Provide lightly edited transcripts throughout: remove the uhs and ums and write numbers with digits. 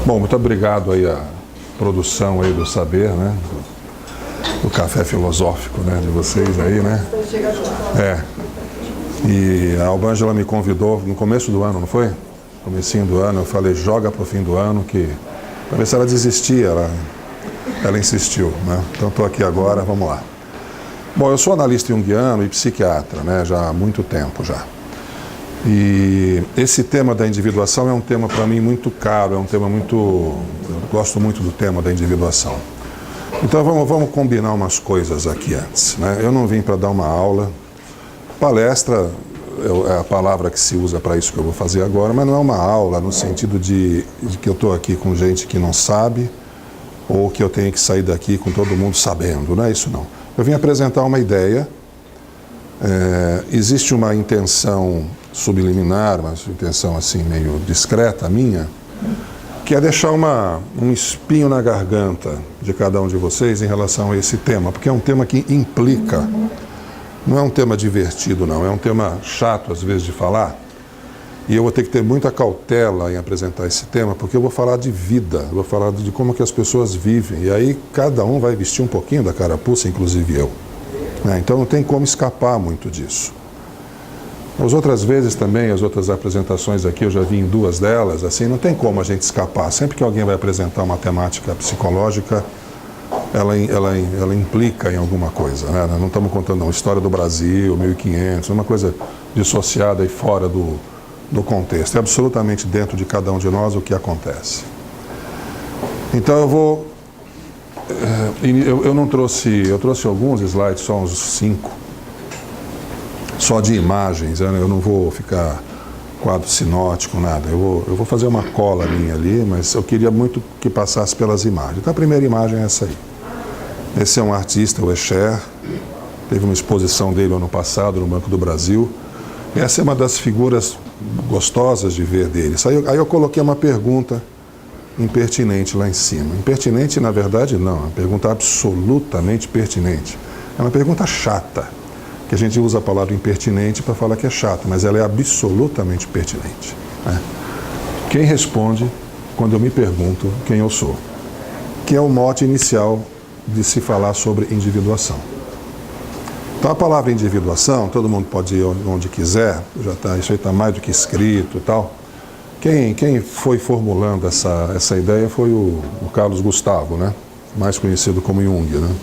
Bom, muito obrigado aí à produção aí do saber, né? Do café filosófico, né? De vocês aí, né? E a Albângela me convidou no começo do ano, não foi? Comecinho do ano, eu falei, joga pro fim do ano, para ver se ela desistia, ela insistiu, né? Então estou aqui agora, vamos lá. Bom, eu sou analista junguiano e psiquiatra, né? Já há muito tempo já. E esse tema da individuação é um tema para mim muito caro, é um tema muito... Eu gosto muito do tema da individuação. Então vamos combinar umas coisas aqui antes, né? Eu não vim para dar uma aula. Palestra é a palavra que se usa para isso que eu vou fazer agora, mas não é uma aula no sentido de que eu estou aqui com gente que não sabe ou que eu tenho que sair daqui com todo mundo sabendo, não é isso não. Eu vim apresentar uma ideia, existe uma intenção subliminar, uma intenção assim meio discreta minha, que é deixar um espinho na garganta de cada um de vocês em relação a esse tema, porque é um tema que implica, não é um tema divertido não, é um tema chato às vezes de falar, e eu vou ter que ter muita cautela em apresentar esse tema, porque eu vou falar de vida, eu vou falar de como que as pessoas vivem, e aí cada um vai vestir um pouquinho da carapuça, inclusive eu. Então não tem como escapar muito disso. As outras vezes também, as outras apresentações aqui, eu já vi em duas delas, assim, não tem como a gente escapar. Sempre que alguém vai apresentar uma temática psicológica, ela implica em alguma coisa, né? Nós não estamos contando não, história do Brasil, 1500, uma coisa dissociada e fora do contexto. É absolutamente dentro de cada um de nós o que acontece. Então eu trouxe alguns slides, só uns 5, só de imagens, né? Eu não vou ficar quadro sinótico, nada. Eu vou fazer uma cola minha ali, mas eu queria muito que passasse pelas imagens. Então a primeira imagem é essa aí. Esse é um artista, o Escher, teve uma exposição dele ano passado no Banco do Brasil. Essa é uma das figuras gostosas de ver dele. Aí eu coloquei uma pergunta impertinente lá em cima. Impertinente, na verdade, não. É uma pergunta absolutamente pertinente. É uma pergunta chata, que a gente usa a palavra impertinente para falar que é chata, mas ela é absolutamente pertinente, né? Quem responde quando eu me pergunto quem eu sou? Que é o mote inicial de se falar sobre individuação. Então a palavra individuação, todo mundo pode ir onde quiser, isso aí está mais do que escrito e tal. Quem foi formulando essa ideia foi o Carlos Gustavo, né? Mais conhecido como Jung, né?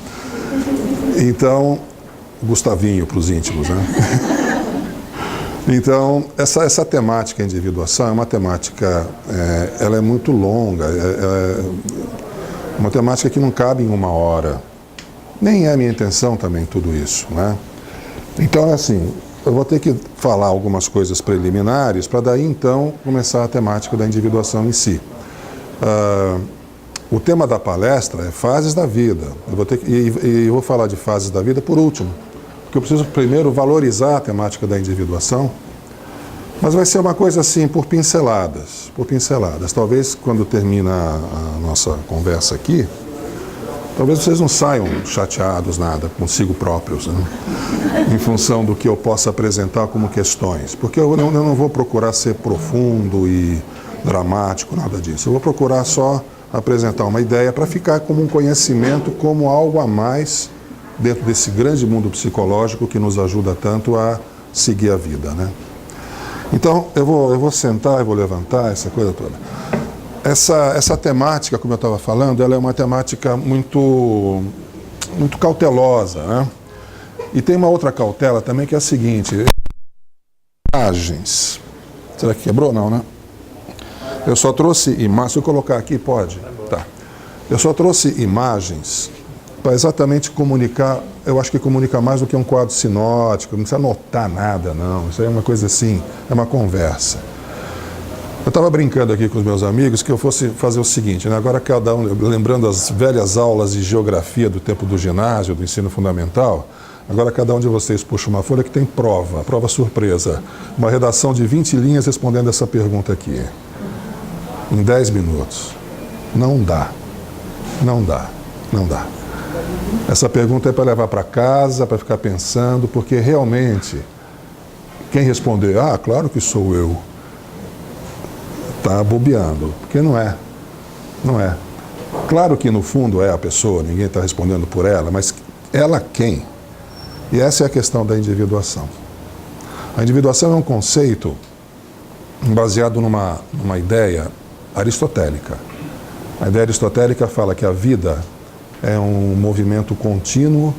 Então, Gustavinho para os íntimos, né? Então, essa temática individuação é uma temática, ela é muito longa, uma temática que não cabe em uma hora. Nem é a minha intenção também tudo isso, né? Então, assim, eu vou ter que falar algumas coisas preliminares para daí, então, começar a temática da individuação em si. O tema da palestra é fases da vida. Eu vou falar de fases da vida por último, porque eu preciso primeiro valorizar a temática da individuação, mas vai ser uma coisa assim, por pinceladas. Talvez quando termina a nossa conversa aqui, talvez vocês não saiam chateados, nada, consigo próprios, né? Em função do que eu possa apresentar como questões. Porque eu não vou procurar ser profundo e dramático, nada disso. Eu vou procurar só apresentar uma ideia para ficar como um conhecimento, como algo a mais dentro desse grande mundo psicológico que nos ajuda tanto a seguir a vida, né? Então, eu vou sentar, eu vou levantar, essa coisa toda. Essa temática, como eu estava falando, ela é uma temática muito cautelosa, né? E tem uma outra cautela também, que é a seguinte: imagens. Será que quebrou? Não, né? Eu só trouxe imagens. Se eu colocar aqui, pode? Tá. Eu só trouxe imagens para exatamente comunicar. Eu acho que comunica mais do que um quadro sinótico, não precisa anotar nada, não. Isso aí é uma coisa assim, é uma conversa. Eu estava brincando aqui com os meus amigos que eu fosse fazer o seguinte, né? Agora cada um, lembrando as velhas aulas de geografia do tempo do ginásio, do ensino fundamental, agora cada um de vocês puxa uma folha que tem prova surpresa. Uma redação de 20 linhas respondendo essa pergunta aqui. Em 10 minutos. Não dá. Essa pergunta é para levar para casa, para ficar pensando, porque realmente, quem responder, claro que sou eu, está bobeando, porque não é. Não é. Claro que no fundo é a pessoa, ninguém está respondendo por ela, mas ela quem? E essa é a questão da individuação. A individuação é um conceito baseado numa ideia aristotélica. A ideia aristotélica fala que a vida é um movimento contínuo,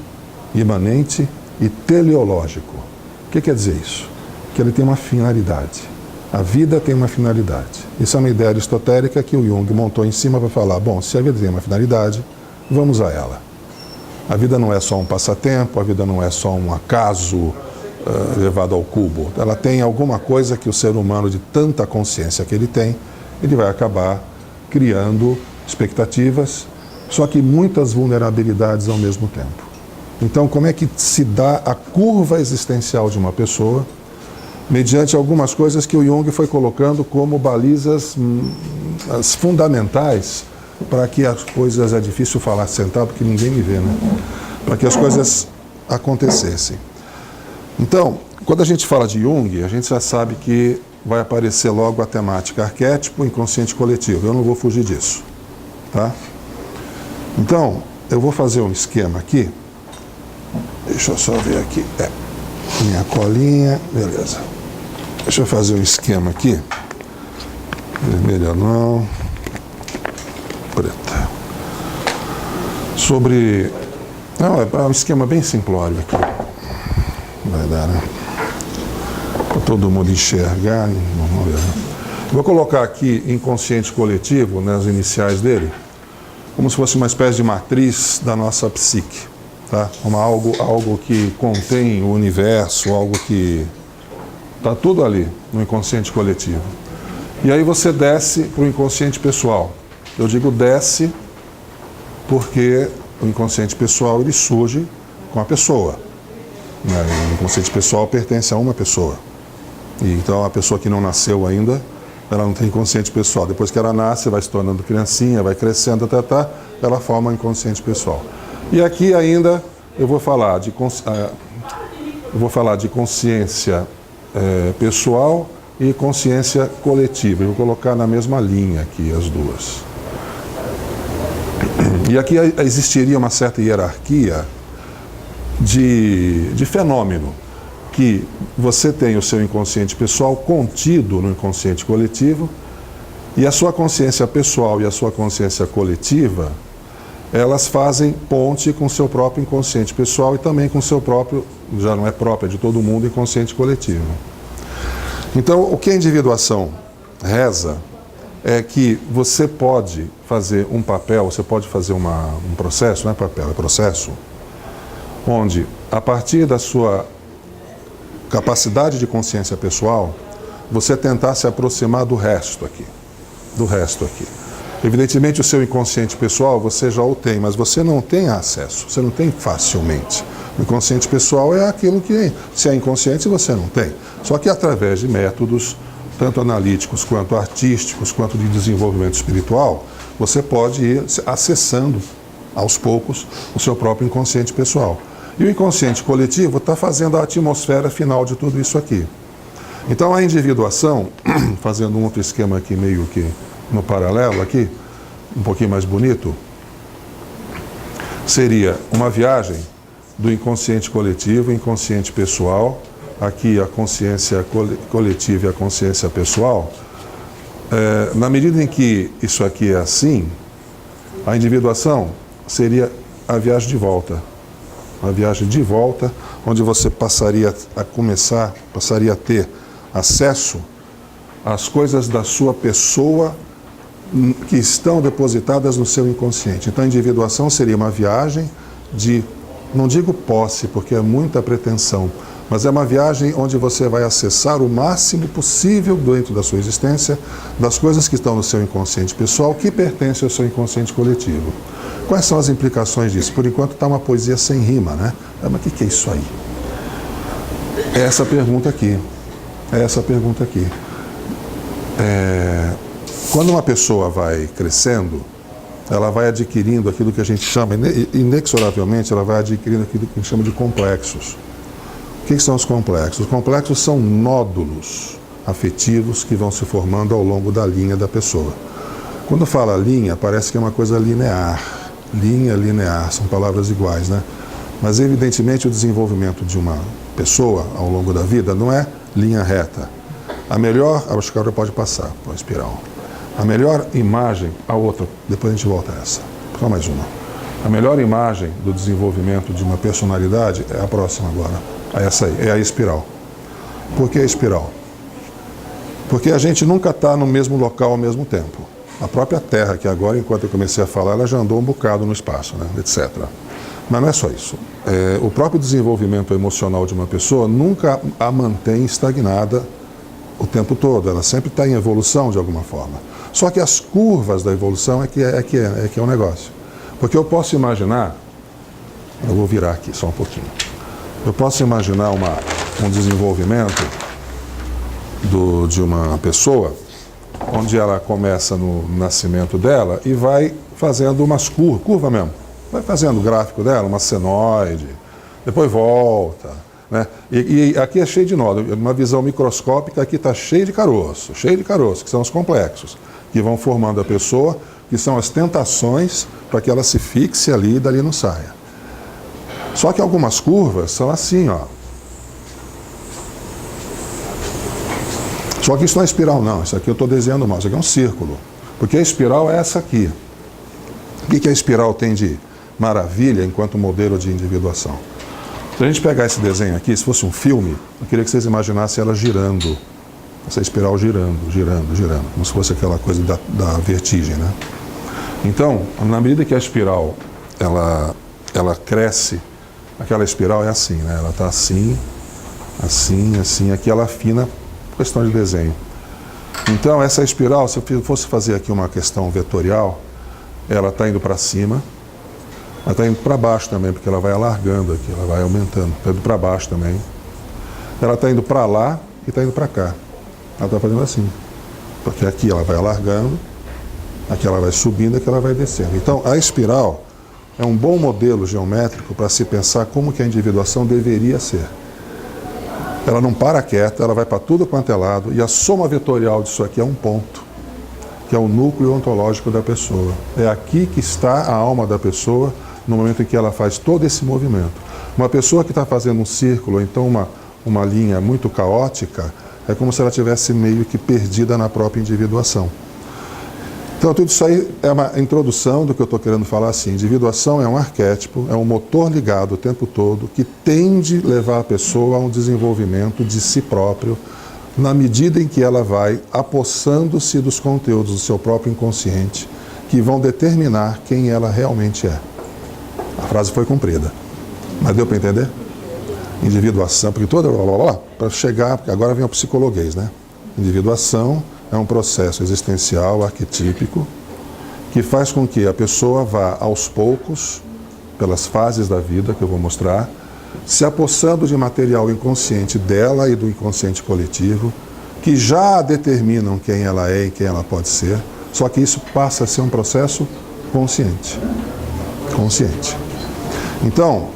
imanente e teleológico. O que quer dizer isso? Que ele tem uma finalidade. A vida tem uma finalidade. Isso é uma ideia aristotélica que o Jung montou em cima para falar, bom, se a vida tem uma finalidade, vamos a ela. A vida não é só um passatempo, a vida não é só um acaso levado ao cubo. Ela tem alguma coisa que o ser humano, de tanta consciência que ele tem, ele vai acabar criando expectativas, só que muitas vulnerabilidades ao mesmo tempo. Então, como é que se dá a curva existencial de uma pessoa, mediante algumas coisas que o Jung foi colocando como balizas as fundamentais para que as coisas, é difícil falar sentado porque ninguém me vê, né? Para que as coisas acontecessem. Então, quando a gente fala de Jung, a gente já sabe que vai aparecer logo a temática arquétipo, inconsciente coletivo. Eu não vou fugir disso, tá? Então, eu vou fazer um esquema aqui. Deixa eu só ver aqui. Minha colinha, beleza. Deixa eu fazer um esquema aqui. Vermelha não. Preta. Sobre... Não, é um esquema bem simplório aqui. Vai dar, né? Para todo mundo enxergar. Vamos ver, né? Vou colocar aqui inconsciente coletivo, nas iniciais dele, como se fosse uma espécie de matriz da nossa psique. Tá? Algo que contém o universo, algo que está tudo ali no inconsciente coletivo. E aí você desce para o inconsciente pessoal. Eu digo desce porque o inconsciente pessoal ele surge com a pessoa. O inconsciente pessoal pertence a uma pessoa. E então a pessoa que não nasceu ainda, ela não tem inconsciente pessoal. Depois que ela nasce, vai se tornando criancinha, vai crescendo, ela forma o inconsciente pessoal. E aqui ainda eu vou falar de consciência pessoal e consciência coletiva. Eu vou colocar na mesma linha aqui as duas. E aqui existiria uma certa hierarquia de fenômeno, que você tem o seu inconsciente pessoal contido no inconsciente coletivo, e a sua consciência pessoal e a sua consciência coletiva, elas fazem ponte com o seu próprio inconsciente pessoal e também com o seu próprio, já não é próprio, é de todo mundo, inconsciente coletivo. Então, o que a individuação reza é que você pode fazer um papel, você pode fazer um processo, não é papel, é processo, onde, a partir da sua capacidade de consciência pessoal, você tentar se aproximar do resto aqui. Evidentemente, o seu inconsciente pessoal você já o tem, mas você não tem acesso, você não tem facilmente. O inconsciente pessoal é aquilo que, se é inconsciente, você não tem. Só que através de métodos, tanto analíticos quanto artísticos, quanto de desenvolvimento espiritual, você pode ir acessando, aos poucos, o seu próprio inconsciente pessoal. E o inconsciente coletivo está fazendo a atmosfera final de tudo isso aqui. Então, a individuação, fazendo um outro esquema aqui, meio que no paralelo aqui, um pouquinho mais bonito, seria uma viagem do inconsciente coletivo, inconsciente pessoal, aqui a consciência coletiva e a consciência pessoal. Na medida em que isso aqui é assim, a individuação seria a viagem de volta. A viagem de volta, onde você passaria a ter acesso às coisas da sua pessoa que estão depositadas no seu inconsciente. Então, a individuação seria uma viagem de, não digo posse, porque é muita pretensão, mas é uma viagem onde você vai acessar o máximo possível dentro da sua existência das coisas que estão no seu inconsciente pessoal que pertencem ao seu inconsciente coletivo. Quais são as implicações disso? Por enquanto está uma poesia sem rima, né? Mas o que é isso aí? É essa pergunta aqui. Quando uma pessoa vai crescendo, ela vai adquirindo aquilo que a gente chama, inexoravelmente, ela vai adquirindo aquilo que a gente chama de complexos. O que são os complexos? Os complexos são nódulos afetivos que vão se formando ao longo da linha da pessoa. Quando fala linha, parece que é uma coisa linear. Linha, linear, são palavras iguais, né? Mas, evidentemente, o desenvolvimento de uma pessoa ao longo da vida não é linha reta. A melhor, acho que agora pode passar para a espiral. A melhor imagem, a outra, depois a gente volta a essa. Só mais uma. A melhor imagem do desenvolvimento de uma personalidade é a próxima agora. É essa aí, é a espiral. Por que a espiral? Porque a gente nunca está no mesmo local ao mesmo tempo. A própria Terra, que agora, enquanto eu comecei a falar, ela já andou um bocado no espaço, né? Etc. Mas não é só isso. O próprio desenvolvimento emocional de uma pessoa nunca a mantém estagnada o tempo todo. Ela sempre está em evolução de alguma forma. Só que as curvas da evolução é que é um negócio. Porque eu posso imaginar, eu vou virar aqui só um pouquinho, eu posso imaginar um desenvolvimento de uma pessoa, onde ela começa no nascimento dela e vai fazendo umas curva mesmo, vai fazendo o gráfico dela, uma senoide, depois volta, né? E aqui é cheio de nó, uma visão microscópica aqui está cheio de caroço, que são os complexos, que vão formando a pessoa, que são as tentações para que ela se fixe ali e dali não saia. Só que algumas curvas são assim, ó. Só que isso não é espiral, não. Isso aqui eu estou desenhando mal. Isso aqui é um círculo. Porque a espiral é essa aqui. O que a espiral tem de maravilha enquanto modelo de individuação? Se a gente pegar esse desenho aqui, se fosse um filme, eu queria que vocês imaginassem ela girando. Essa espiral girando. Como se fosse aquela coisa da vertigem, né? Então, na medida que a espiral ela cresce, aquela espiral é assim, né? Ela está assim, aqui ela afina, questão de desenho. Então, essa espiral, se eu fosse fazer aqui uma questão vetorial, ela está indo para cima, ela está indo para baixo também, porque ela vai alargando aqui, ela vai aumentando, está indo para baixo também. Ela está indo para lá e está indo para cá. Ela está fazendo assim, porque aqui ela vai alargando, aqui ela vai subindo, aqui ela vai descendo. Então, a espiral é um bom modelo geométrico para se pensar como que a individuação deveria ser. Ela não para quieta, ela vai para tudo quanto é lado, e a soma vetorial disso aqui é um ponto, que é o núcleo ontológico da pessoa. É aqui que está a alma da pessoa no momento em que ela faz todo esse movimento. Uma pessoa que está fazendo um círculo, ou então uma linha muito caótica, é como se ela tivesse meio que perdida na própria individuação. Então, tudo isso aí é uma introdução do que eu estou querendo falar assim. Individuação é um arquétipo, é um motor ligado o tempo todo que tende a levar a pessoa a um desenvolvimento de si próprio na medida em que ela vai apossando-se dos conteúdos do seu próprio inconsciente que vão determinar quem ela realmente é. A frase foi cumprida, mas deu para entender? Individuação, porque toda... para chegar, porque agora vem o psicologuês, né? Individuação é um processo existencial, arquetípico, que faz com que a pessoa vá aos poucos, pelas fases da vida que eu vou mostrar, se apossando de material inconsciente dela e do inconsciente coletivo, que já determinam quem ela é e quem ela pode ser, só que isso passa a ser um processo consciente. Consciente. Então,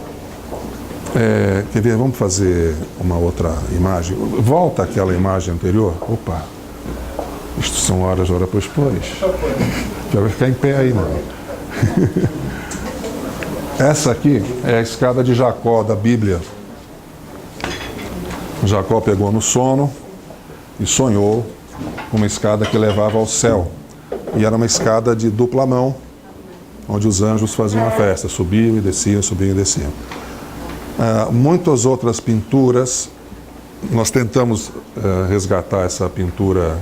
quer ver, vamos fazer uma outra imagem. Volta àquela imagem anterior. Opa! Isto são horas para expor. Já vai ficar em pé aí, não. Essa aqui é a escada de Jacó, da Bíblia. Jacó pegou no sono e sonhou com uma escada que levava ao céu. E era uma escada de dupla mão, onde os anjos faziam a festa. Subiam e desciam, subiam e desciam. Muitas outras pinturas, nós tentamos resgatar essa pintura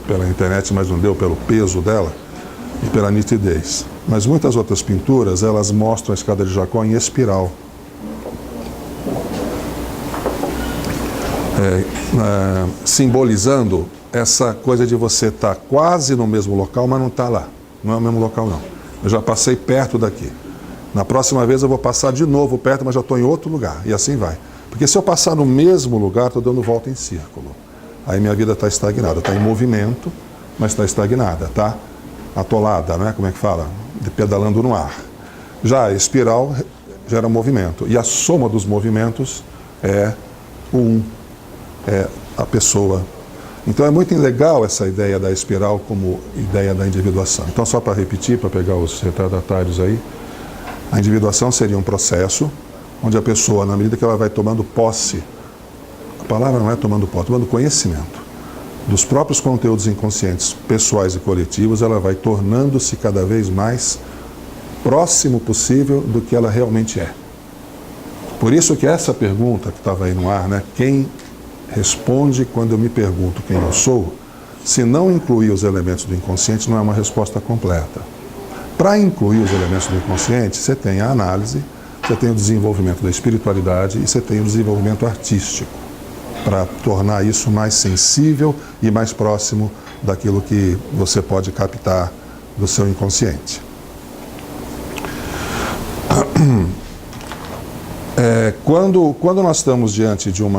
pela internet, mas não deu pelo peso dela e pela nitidez. Mas muitas outras pinturas, elas mostram a escada de Jacó em espiral. Simbolizando essa coisa de você estar quase no mesmo local, mas não está lá. Não é o mesmo local, não. Eu já passei perto daqui. Na próxima vez eu vou passar de novo perto, mas já estou em outro lugar. E assim vai. Porque se eu passar no mesmo lugar, estou dando volta em círculo. Aí minha vida está estagnada. Está em movimento, mas está estagnada. Está atolada, né? Como é que fala? Pedalando no ar. Já a espiral gera movimento. E a soma dos movimentos é a pessoa. Então é muito legal essa ideia da espiral como ideia da individuação. Então, só para repetir, para pegar os retardatários aí, a individuação seria um processo onde a pessoa, na medida que ela vai tomando posse, a palavra não é tomando posse, tomando conhecimento dos próprios conteúdos inconscientes, pessoais e coletivos, ela vai tornando-se cada vez mais próximo possível do que ela realmente é. Por isso que essa pergunta que estava aí no ar, né? Quem responde quando eu me pergunto quem eu sou, se não incluir os elementos do inconsciente, não é uma resposta completa. Para incluir os elementos do inconsciente, você tem a análise, você tem o desenvolvimento da espiritualidade e você tem o desenvolvimento artístico, para tornar isso mais sensível e mais próximo daquilo que você pode captar do seu inconsciente. Quando nós estamos diante de um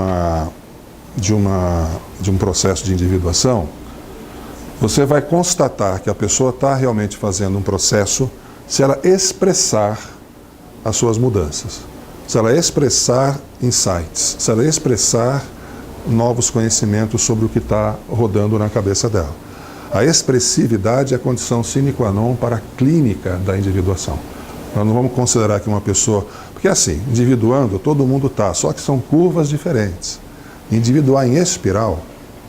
processo de individuação, você vai constatar que a pessoa está realmente fazendo um processo se ela expressar as suas mudanças, se ela expressar insights, se ela expressar novos conhecimentos sobre o que está rodando na cabeça dela. A expressividade é a condição sine qua non para a clínica da individuação. Nós não vamos considerar que uma pessoa... Porque assim, individuando, todo mundo está, só que são curvas diferentes. Individuar em espiral,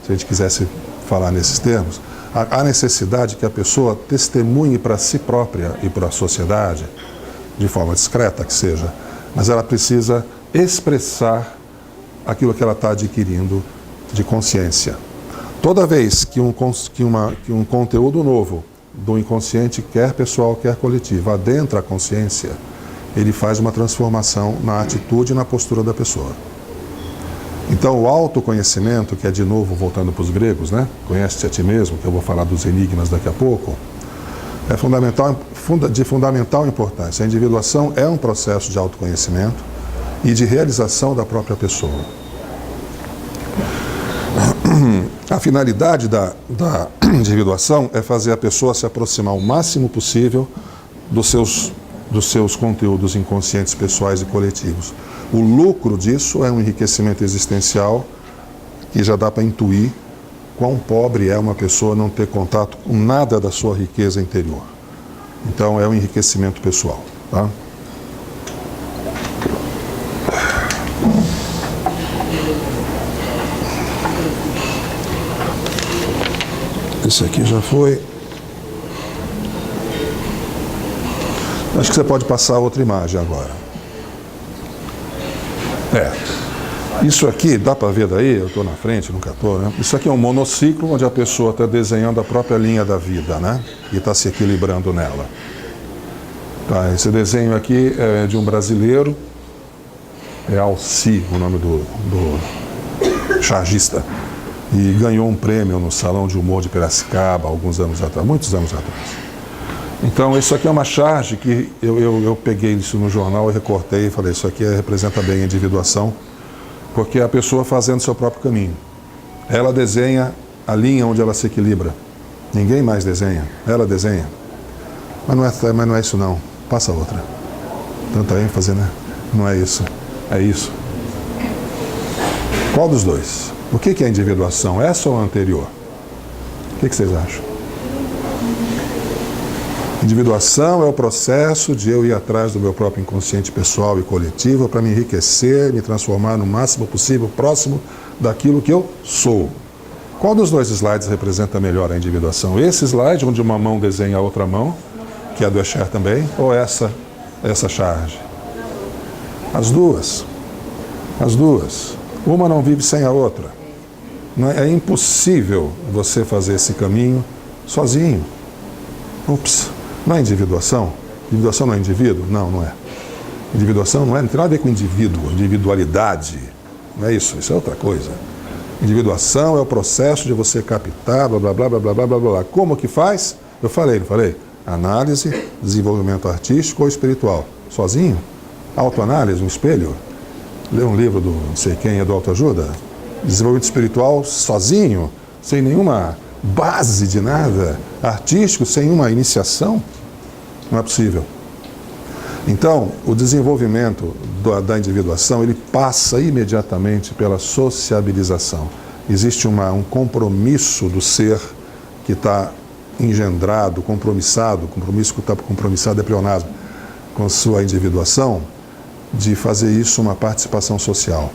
se a gente quisesse falar nesses termos, há necessidade que a pessoa testemunhe para si própria e para a sociedade, de forma discreta que seja, mas ela precisa expressar aquilo que ela está adquirindo de consciência. Toda vez que um conteúdo novo do inconsciente, quer pessoal, quer coletivo, adentra a consciência, ele faz uma transformação na atitude e na postura da pessoa. Então, o autoconhecimento, que é de novo voltando para os gregos, né? Conhece-te a ti mesmo, que eu vou falar dos enigmas daqui a pouco, é de fundamental importância. A individuação é um processo de autoconhecimento e de realização da própria pessoa. A finalidade da individuação é fazer a pessoa se aproximar o máximo possível dos seus conteúdos inconscientes, pessoais e coletivos. O lucro disso é um enriquecimento existencial que já dá para intuir quão pobre é uma pessoa não ter contato com nada da sua riqueza interior. Então é um enriquecimento pessoal, tá? Esse aqui já foi. Acho que você pode passar outra imagem agora. Isso aqui, dá para ver daí? Eu estou na frente, nunca estou, né? Isso aqui é um monociclo onde a pessoa está desenhando a própria linha da vida, né? E está se equilibrando nela. Tá, esse desenho aqui é de um brasileiro, é Alci, o nome do chargista, e ganhou um prêmio no Salão de Humor de Piracicaba, alguns anos atrás, muitos anos atrás. Então, isso aqui é uma charge que eu peguei isso no jornal e recortei e falei, isso aqui representa bem a individuação, porque é a pessoa fazendo seu próprio caminho. Ela desenha a linha onde ela se equilibra. Ninguém mais desenha, ela desenha. Mas não é isso não. Passa outra. Tanta ênfase, né? Não é isso. É isso. Qual dos dois? O que é a individuação? Essa ou a anterior? O que vocês acham? Individuação é o processo de eu ir atrás do meu próprio inconsciente pessoal e coletivo para me enriquecer, me transformar no máximo possível próximo daquilo que eu sou. Qual dos dois slides representa melhor a individuação? Esse slide, onde uma mão desenha a outra mão, que é a do Escher também, ou essa charge? As duas. As duas. Uma não vive sem a outra. É impossível você fazer esse caminho sozinho. Ups. Não é individuação? Individuação não é indivíduo? Não, não é. Individuação não tem nada a ver com indivíduo, individualidade. Não é isso, isso é outra coisa. Individuação é o processo de você captar, blá, blá, blá, blá, blá, blá, blá, blá. Como que faz? Eu falei, não falei? Análise, desenvolvimento artístico ou espiritual. Sozinho? Autoanálise, um espelho? Ler um livro do não sei quem, é do autoajuda? Desenvolvimento espiritual sozinho, sem nenhuma base de nada, artístico, sem uma iniciação? Não é possível. Então, o desenvolvimento da individuação, ele passa imediatamente pela sociabilização. existe um compromisso do ser que está engendrado, compromissado, compromisso que está compromissado é pleonasmo, com sua individuação, de fazer isso uma participação social.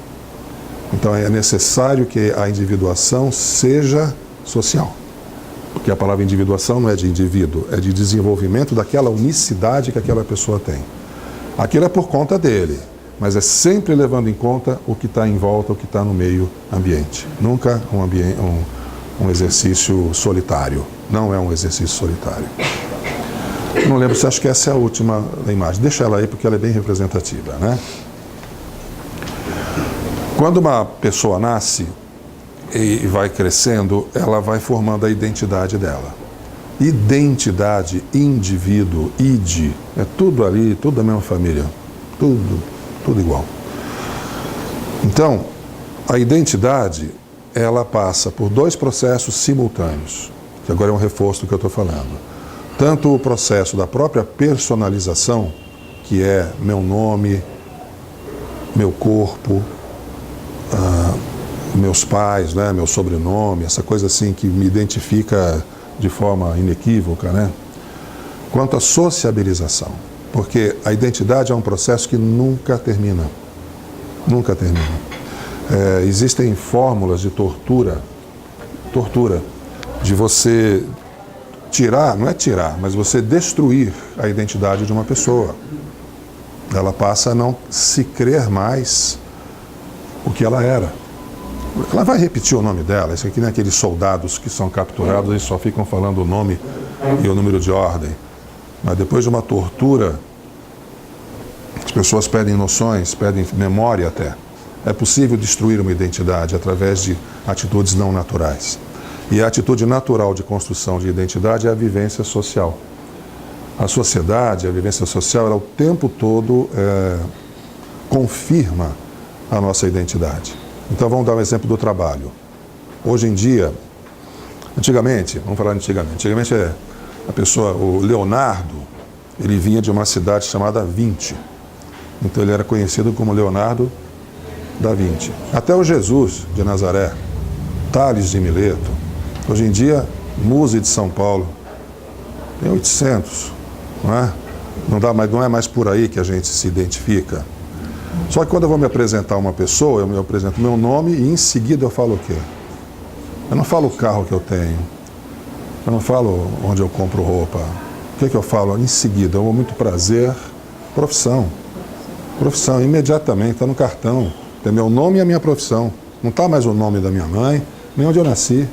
Então é necessário que a individuação seja social. Porque a palavra individuação não é de indivíduo, é de desenvolvimento daquela unicidade que aquela pessoa tem. Aquilo é por conta dele, mas é sempre levando em conta o que está em volta, o que está no meio ambiente. Nunca um exercício solitário. Não é um exercício solitário. Eu não lembro se acho que essa é a última imagem. Deixa ela aí porque ela é bem representativa, né? Quando uma pessoa nasce e vai crescendo, ela vai formando a identidade dela. Identidade, indivíduo, id, é tudo ali, tudo da mesma família. Tudo igual. Então, a identidade, ela passa por dois processos simultâneos, que agora é um reforço do que eu estou falando. Tanto o processo da própria personalização, que é meu nome, meu corpo, meus pais, né, meu sobrenome, essa coisa assim que me identifica de forma inequívoca, né? Quanto à sociabilização, porque a identidade é um processo que nunca termina. Nunca termina. Existem fórmulas de tortura, de você tirar, não é tirar, mas você destruir a identidade de uma pessoa. Ela passa a não se crer mais o que ela era. Ela vai repetir o nome dela. Isso aqui não é aqueles soldados que são capturados e só ficam falando o nome e o número de ordem. Mas depois de uma tortura, as pessoas perdem noções, perdem memória até. É possível destruir uma identidade através de atitudes não naturais. E a atitude natural de construção de identidade é a vivência social. A sociedade, a vivência social, ela o tempo todo confirma a nossa identidade. Então vamos dar um exemplo do trabalho. Hoje em dia, antigamente, vamos falar antigamente a pessoa, o Leonardo, ele vinha de uma cidade chamada Vinci. Então ele era conhecido como Leonardo da Vinci. Até o Jesus de Nazaré, Tales de Mileto. Hoje em dia, Muse de São Paulo. Tem 800, não é? Não é mais por aí que a gente se identifica. Só que quando eu vou me apresentar a uma pessoa, eu me apresento meu nome e em seguida eu falo o quê? Eu não falo o carro que eu tenho. Eu não falo onde eu compro roupa. O que eu falo? Em seguida, eu vou muito prazer, profissão. Profissão, imediatamente, está no cartão. Tem meu nome e a minha profissão. Não está mais o nome da minha mãe, nem onde eu nasci.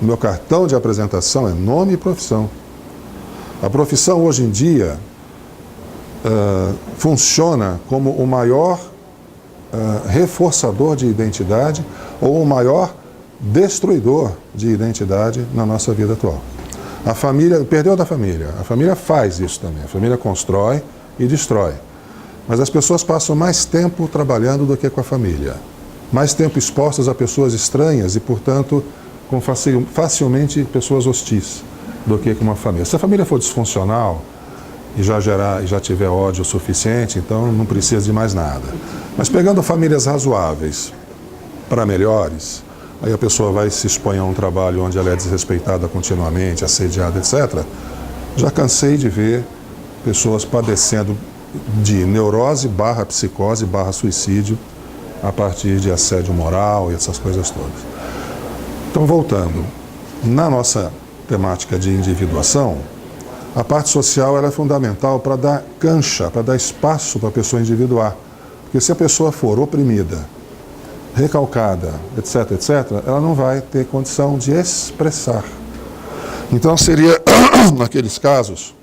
O meu cartão de apresentação é nome e profissão. A profissão hoje em dia funciona como o maior reforçador de identidade ou o maior destruidor de identidade na nossa vida atual. A família, perdeu da família. A família faz isso também. A família constrói e destrói. Mas as pessoas passam mais tempo trabalhando do que com a família. Mais tempo expostas a pessoas estranhas e, portanto, com facilmente pessoas hostis do que com uma família. Se a família for disfuncional e já tiver ódio suficiente, então não precisa de mais nada. Mas pegando famílias razoáveis para melhores, aí a pessoa vai se expor a um trabalho onde ela é desrespeitada continuamente, assediada, etc. Já cansei de ver pessoas padecendo de neurose / psicose / suicídio a partir de assédio moral e essas coisas todas. Então, voltando, na nossa temática de individuação, a parte social ela é fundamental para dar cancha, para dar espaço para a pessoa individuar. Porque se a pessoa for oprimida, recalcada, etc., etc., ela não vai ter condição de expressar. Então seria, naqueles casos,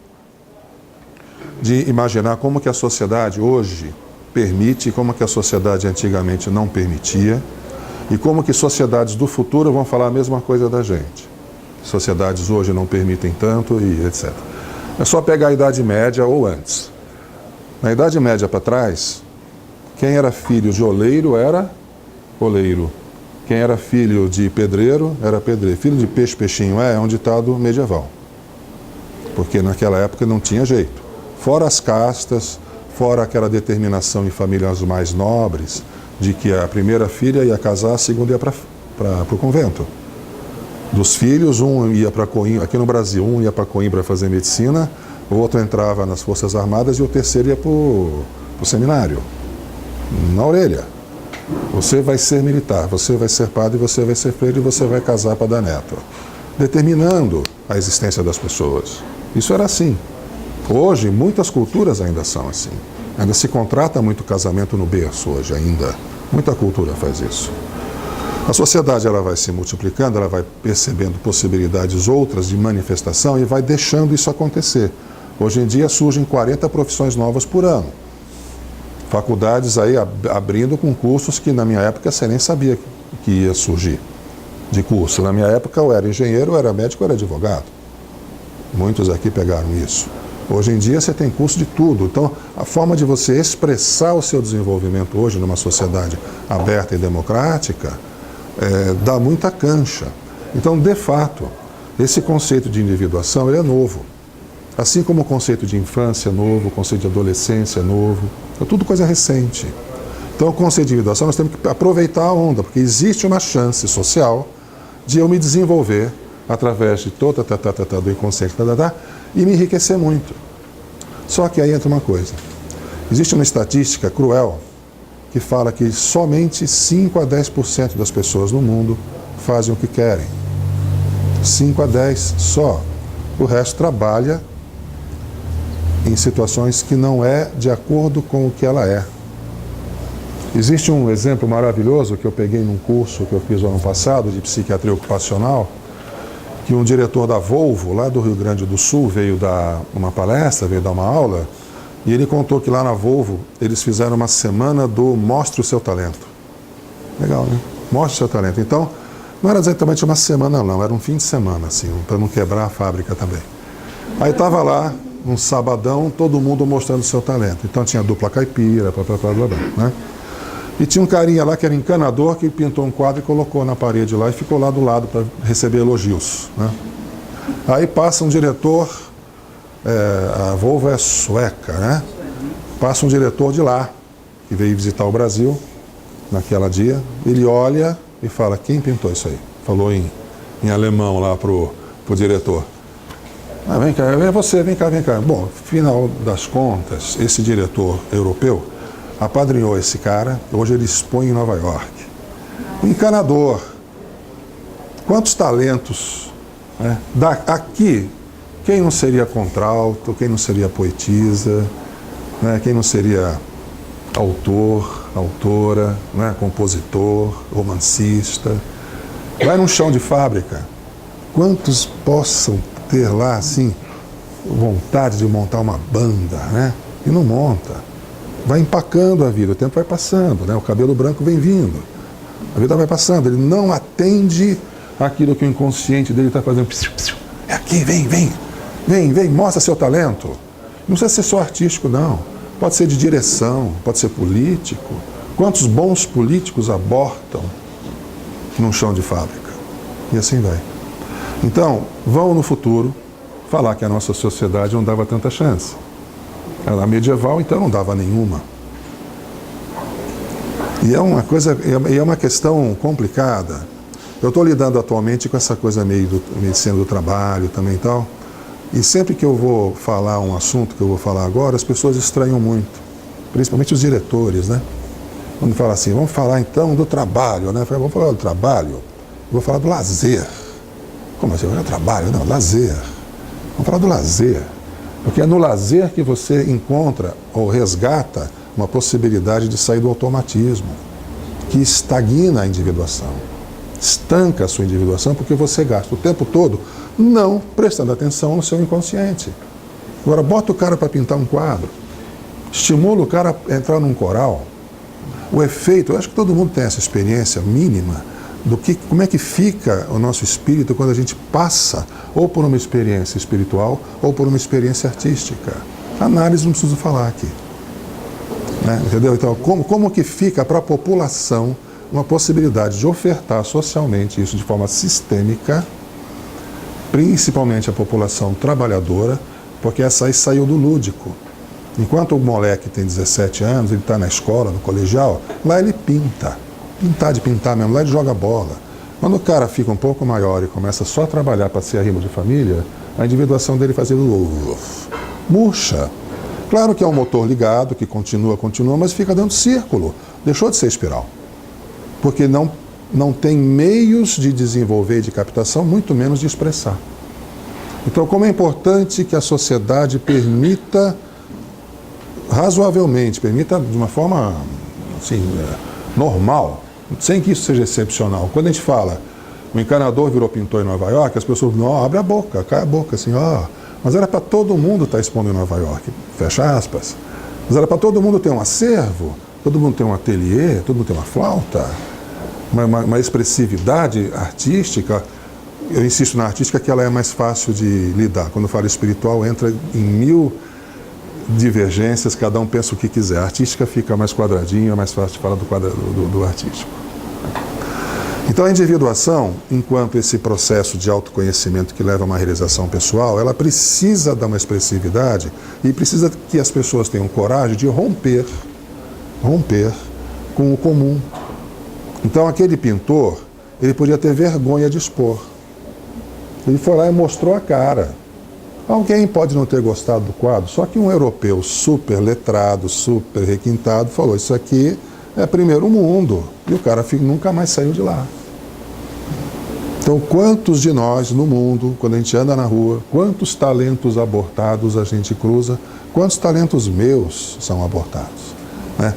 de imaginar como que a sociedade hoje permite, como que a sociedade antigamente não permitia, e como que sociedades do futuro vão falar a mesma coisa da gente. Sociedades hoje não permitem tanto e etc. É só pegar a Idade Média ou antes. Na Idade Média para trás, quem era filho de oleiro era oleiro. Quem era filho de pedreiro era pedreiro. Filho de peixe, peixinho é um ditado medieval. Porque naquela época não tinha jeito. Fora as castas, fora aquela determinação em famílias mais nobres, de que a primeira filha ia casar, a segunda ia para para o convento. Dos filhos, um ia para Coimbra, aqui no Brasil, um ia para Coimbra fazer medicina, o outro entrava nas Forças Armadas e o terceiro ia para o seminário. Na orelha. Você vai ser militar, você vai ser padre, você vai ser freire e você vai casar para dar neto. Determinando a existência das pessoas. Isso era assim. Hoje, muitas culturas ainda são assim. Ainda se contrata muito casamento no berço hoje ainda. Muita cultura faz isso. A sociedade ela vai se multiplicando, ela vai percebendo possibilidades outras de manifestação e vai deixando isso acontecer. Hoje em dia surgem 40 profissões novas por ano. Faculdades aí abrindo com cursos que na minha época você nem sabia que ia surgir de curso. Na minha época eu era engenheiro, eu era médico, eu era advogado. Muitos aqui pegaram isso. Hoje em dia você tem curso de tudo. Então a forma de você expressar o seu desenvolvimento hoje numa sociedade aberta e democrática dá muita cancha. Então, de fato, esse conceito de individuação ele é novo. Assim como o conceito de infância é novo, o conceito de adolescência é novo, é tudo coisa recente. Então, o conceito de individuação, nós temos que aproveitar a onda, porque existe uma chance social de eu me desenvolver através de todo do inconsciente e me enriquecer muito. Só que aí entra uma coisa. Existe uma estatística cruel que fala que somente 5 a 10% das pessoas no mundo fazem o que querem. 5 a 10 só. O resto trabalha em situações que não é de acordo com o que ela é. Existe um exemplo maravilhoso que eu peguei num curso que eu fiz no ano passado de psiquiatria ocupacional, que um diretor da Volvo, lá do Rio Grande do Sul, veio dar uma palestra, veio dar uma aula, e ele contou que lá na Volvo eles fizeram uma semana do Mostre o Seu Talento. Legal, né? Mostre o Seu Talento. Então, não era exatamente uma semana não, era um fim de semana, assim, para não quebrar a fábrica também. Aí estava lá, um sabadão, todo mundo mostrando o seu talento. Então tinha dupla caipira, blá, blá, blá, blá, né? E tinha um carinha lá que era encanador, que pintou um quadro e colocou na parede lá e ficou lá do lado para receber elogios, né? Aí passa um diretor, a Volvo é sueca, né? Passa um diretor de lá, que veio visitar o Brasil naquela dia, ele olha e fala, quem pintou isso aí? Falou em alemão lá pro diretor. Ah, vem cá, é você, vem cá, vem cá. Bom, final das contas, esse diretor europeu apadrinhou esse cara, hoje ele expõe em Nova York. Um encanador. Quantos talentos, né? Aqui, quem não seria contralto, quem não seria poetisa, né? Quem não seria autor, autora, né? Compositor, romancista. Vai num chão de fábrica, quantos possam ter lá, assim, vontade de montar uma banda, né? E não monta. Vai empacando a vida, o tempo vai passando, né? O cabelo branco vem vindo. A vida vai passando, ele não atende aquilo que o inconsciente dele está fazendo. É aqui, vem, mostra seu talento. Não precisa ser só artístico, não. Pode ser de direção, pode ser político. Quantos bons políticos abortam num chão de fábrica? E assim vai. Então, vão no futuro falar que a nossa sociedade não dava tanta chance. Ela medieval, então, não dava nenhuma. E é uma coisa, é uma questão complicada. Eu estou lidando atualmente com essa coisa meio do medicina do trabalho também e tal. E sempre que eu vou falar um assunto que eu vou falar agora, as pessoas estranham muito. Principalmente os diretores, né? Quando fala assim, vamos falar então do trabalho, né? Vamos falar do trabalho, eu vou falar do lazer. Como assim? Não é trabalho, não, lazer. Vamos falar do lazer. Porque é no lazer que você encontra ou resgata uma possibilidade de sair do automatismo, que estagna a individuação, estanca a sua individuação, porque você gasta o tempo todo não prestando atenção no seu inconsciente. Agora, bota o cara para pintar um quadro, estimula o cara a entrar num coral. O efeito, eu acho que todo mundo tem essa experiência mínima como é que fica o nosso espírito quando a gente passa ou por uma experiência espiritual ou por uma experiência artística. Análise não preciso falar aqui. Né? Entendeu? Então, como que fica para a população uma possibilidade de ofertar socialmente isso de forma sistêmica, principalmente a população trabalhadora, porque essa aí saiu do lúdico. Enquanto o moleque tem 17 anos, ele está na escola, no colegial, lá ele pinta. Pintar de pintar mesmo, lá ele joga bola, Quando o cara fica um pouco maior e começa só a trabalhar para ser arrimo de família, a individuação dele faz murcha. Claro que é um motor ligado, que continua, mas fica dando círculo. Deixou de ser espiral. Porque não tem meios de desenvolver de captação, muito menos de expressar. Então, como é importante que a sociedade permita, razoavelmente, permita de uma forma assim, normal, sem que isso seja excepcional. Quando a gente fala, o encanador virou pintor em Nova York, as pessoas, não, abre a boca, cai a boca, assim, mas era para todo mundo estar expondo em Nova York, fecha aspas. Mas era para todo mundo ter um acervo, todo mundo ter um ateliê, todo mundo ter uma flauta, uma expressividade artística. Eu insisto na artística que ela é mais fácil de lidar. Quando eu falo espiritual, entra em 1000 divergências, cada um pensa o que quiser. A artística fica mais quadradinha, é mais fácil de falar do artístico. Então a individuação, enquanto esse processo de autoconhecimento que leva a uma realização pessoal, ela precisa dar uma expressividade e precisa que as pessoas tenham coragem de romper com o comum. Então aquele pintor, ele podia ter vergonha de expor. Ele foi lá e mostrou a cara. Alguém pode não ter gostado do quadro, só que um europeu super letrado, super requintado, falou, isso aqui é primeiro mundo. E o cara nunca mais saiu de lá. Então, quantos de nós no mundo, quando a gente anda na rua, quantos talentos abortados a gente cruza, quantos talentos meus são abortados? Né?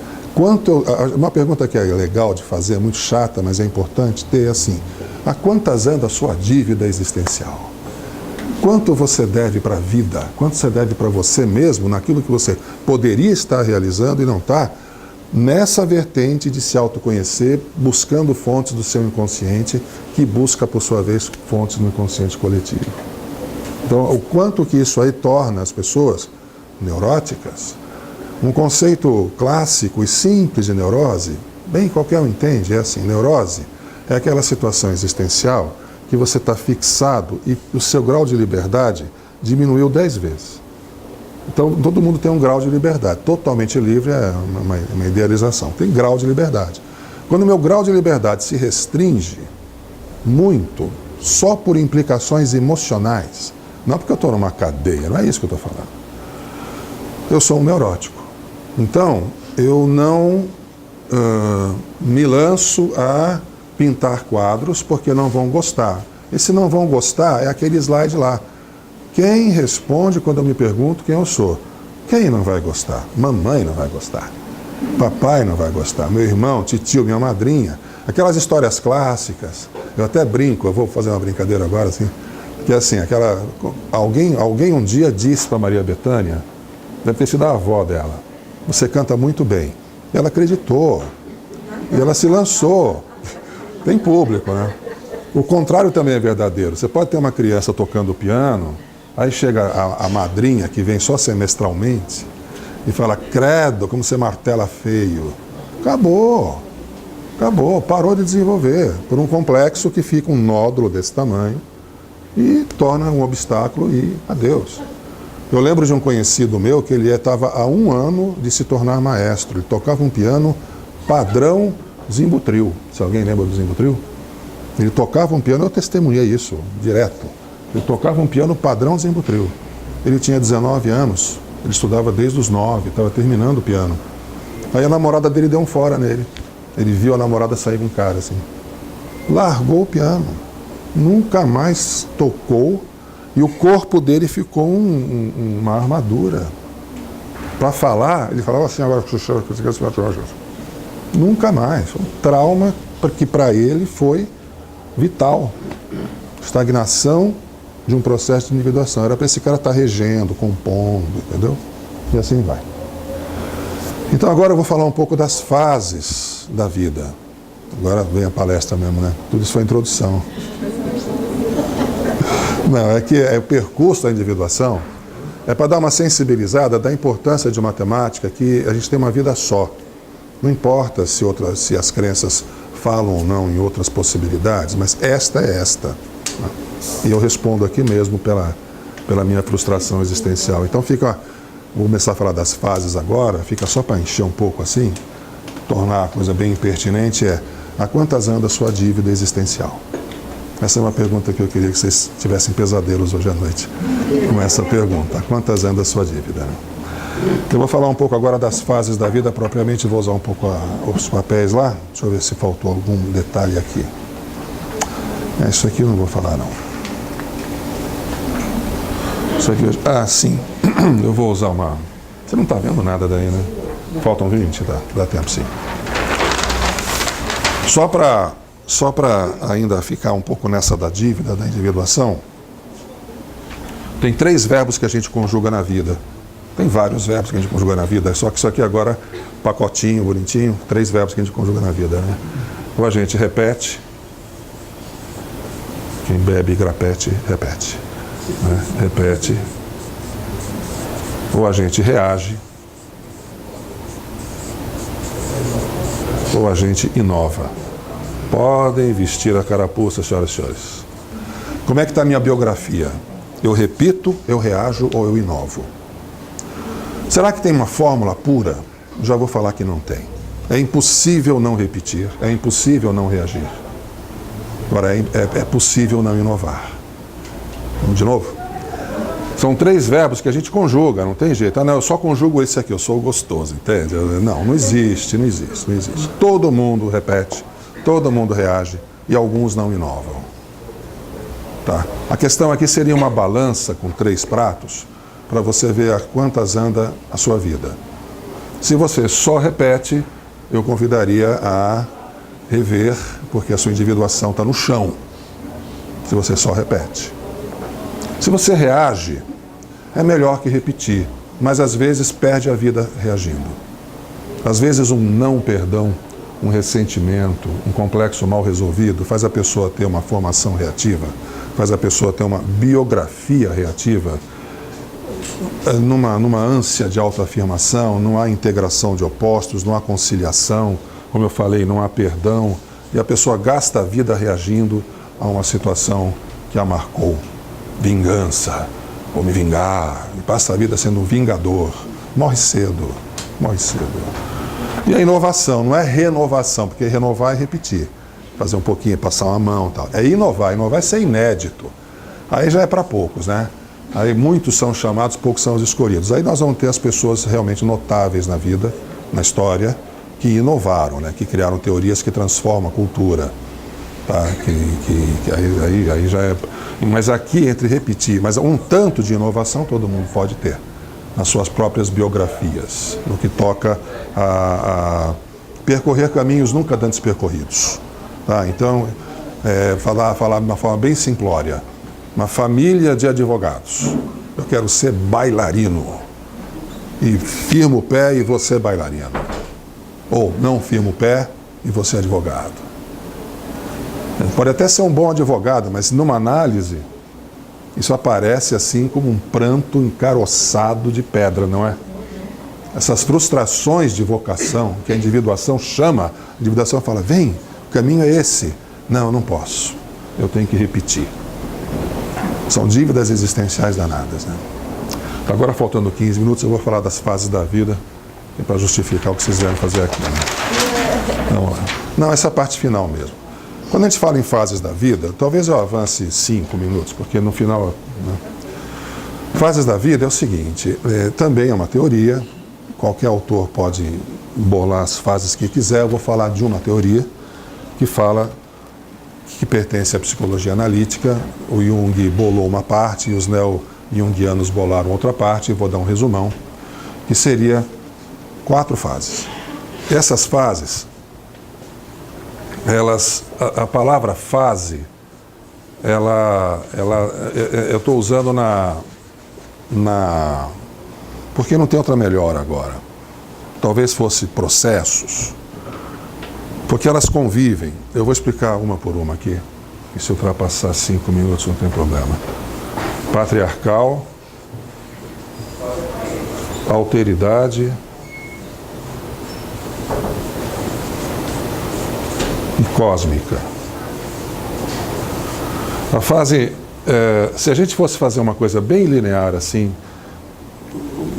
Uma pergunta que é legal de fazer, é muito chata, mas é importante ter assim, a quantas anda a sua dívida existencial? Quanto você deve para a vida? Quanto você deve para você mesmo, naquilo que você poderia estar realizando e não está? Nessa vertente de se autoconhecer, buscando fontes do seu inconsciente, que busca, por sua vez, fontes no inconsciente coletivo. Então, o quanto que isso aí torna as pessoas neuróticas. Um conceito clássico e simples de neurose, bem qualquer um entende, é assim, neurose é aquela situação existencial que você está fixado e o seu grau de liberdade diminuiu 10 vezes. Então, todo mundo tem um grau de liberdade. Totalmente livre é uma idealização. Tem grau de liberdade. Quando o meu grau de liberdade se restringe muito, só por implicações emocionais, não porque eu estou numa cadeia, não é isso que eu estou falando. Eu sou um neurótico. Então, eu não me lanço a pintar quadros porque não vão gostar. E se não vão gostar, é aquele slide lá. Quem responde quando eu me pergunto quem eu sou? Quem não vai gostar? Mamãe não vai gostar. Papai não vai gostar. Meu irmão, titio, minha madrinha. Aquelas histórias clássicas. Eu até brinco, eu vou fazer uma brincadeira agora, assim. Que é assim, alguém um dia disse para Maria Bethânia, deve ter sido a avó dela, você canta muito bem. E ela acreditou. E ela se lançou. Tem público, né? O contrário também é verdadeiro. Você pode ter uma criança tocando piano, aí chega a madrinha, que vem só semestralmente, e fala, credo, como você martela feio. Acabou, parou de desenvolver, por um complexo que fica um nódulo desse tamanho e torna um obstáculo e adeus. Eu lembro de um conhecido meu que ele estava há 1 ano de se tornar maestro. Ele tocava um piano padrão Zimbutril. Se alguém lembra do Zimbutril? Ele tocava um piano, eu testemunhei isso direto. Ele tocava um piano padrão Zimbutril. Ele tinha 19 anos, ele estudava desde os 9, estava terminando o piano. Aí a namorada dele deu um fora nele. Ele viu a namorada sair com um cara assim. Largou o piano. Nunca mais tocou e o corpo dele ficou uma armadura. Para falar, ele falava assim, agora nunca mais. Um trauma que para ele foi vital. Estagnação de um processo de individuação. Era para esse cara estar regendo, compondo, entendeu? E assim vai. Então agora eu vou falar um pouco das fases da vida. Agora vem a palestra mesmo, né? Tudo isso foi introdução. Não, é que o percurso da individuação é para dar uma sensibilizada da importância de matemática, que a gente tem uma vida só. Não importa se as crenças falam ou não em outras possibilidades, mas esta é esta. E eu respondo aqui mesmo pela minha frustração existencial. Então vou começar a falar das fases agora, fica só para encher um pouco assim, tornar a coisa bem impertinente, a quantas anda a sua dívida existencial? Essa é uma pergunta que eu queria que vocês tivessem pesadelos hoje à noite, com essa pergunta. A quantas anda a sua dívida? Eu vou falar um pouco agora das fases da vida, propriamente vou usar um pouco os papéis lá. Deixa eu ver se faltou algum detalhe aqui. Isso aqui eu não vou falar, não. Isso aqui, sim. Eu vou usar uma... Você não está vendo nada daí, né? Faltam 20, dá tempo sim. Só para ainda ficar um pouco nessa da dívida, da individuação, tem 3 verbos que a gente conjuga na vida. Tem vários verbos que a gente conjuga na vida, só que isso aqui agora, pacotinho, bonitinho, 3 verbos que a gente conjuga na vida, né? Ou a gente repete, quem bebe grapete, repete, né? Repete. Ou a gente reage, ou a gente inova. Podem vestir a carapuça, senhoras e senhores. Como é que está a minha biografia? Eu repito, eu reajo ou eu inovo? Será que tem uma fórmula pura? Já vou falar que não tem. É impossível não repetir, é impossível não reagir. Agora, é possível não inovar. Vamos de novo? São 3 verbos que a gente conjuga, não tem jeito. Não, eu só conjugo esse aqui, eu sou gostoso, entende? Não existe. Todo mundo repete, todo mundo reage e alguns não inovam. Tá? A questão aqui seria uma balança com 3 pratos para você ver a quantas anda a sua vida. Se você só repete, eu convidaria a rever, porque a sua individuação está no chão. Se você só repete. Se você reage, é melhor que repetir, mas às vezes perde a vida reagindo. Às vezes um não perdão, um ressentimento, um complexo mal resolvido faz a pessoa ter uma formação reativa, faz a pessoa ter uma biografia reativa, numa ânsia de autoafirmação, não há integração de opostos, não há conciliação, como eu falei, não há perdão, e a pessoa gasta a vida reagindo a uma situação que a marcou. Vingança, vou me vingar, e passa a vida sendo um vingador, morre cedo. E a inovação, não é renovação, porque renovar é repetir, fazer um pouquinho, passar uma mão e tal. É inovar é ser inédito. Aí já é para poucos, né? Aí muitos são chamados, poucos são os escolhidos. Aí nós vamos ter as pessoas realmente notáveis na vida, na história, que inovaram, né? Que criaram teorias que transformam a cultura. Tá? Aí já é... Mas aqui, entre repetir, mas um tanto de inovação todo mundo pode ter, nas suas próprias biografias, no que toca a percorrer caminhos nunca antes percorridos. Tá? Então, falar de uma forma bem simplória. Uma família de advogados. Eu quero ser bailarino. E firmo o pé e você bailarino. Ou não firmo o pé e você advogado. Pode até ser um bom advogado, mas numa análise, isso aparece assim como um pranto encaroçado de pedra, não é? Essas frustrações de vocação, que a individuação chama, a individuação fala, vem, o caminho é esse. Não, eu não posso. Eu tenho que repetir. São dívidas existenciais danadas, né? Agora, faltando 15 minutos, eu vou falar das fases da vida, para justificar o que vocês vieram fazer aqui. Né? Vamos lá. Não, essa parte final mesmo. Quando a gente fala em fases da vida, talvez eu avance 5 minutos, porque no final... Né? Fases da vida é o seguinte, também é uma teoria, qualquer autor pode bolar as fases que quiser, eu vou falar de uma teoria que fala... que pertence à psicologia analítica. O Jung bolou uma parte e os neo-jungianos bolaram outra parte, e vou dar um resumão, que seria 4 fases. Essas fases, a palavra fase, eu estou usando porque não tem outra melhor agora. Talvez fosse processos, porque elas convivem. Eu vou explicar uma por uma aqui, e se ultrapassar 5 minutos não tem problema. Patriarcal, alteridade e cósmica. A fase, se a gente fosse fazer uma coisa bem linear assim,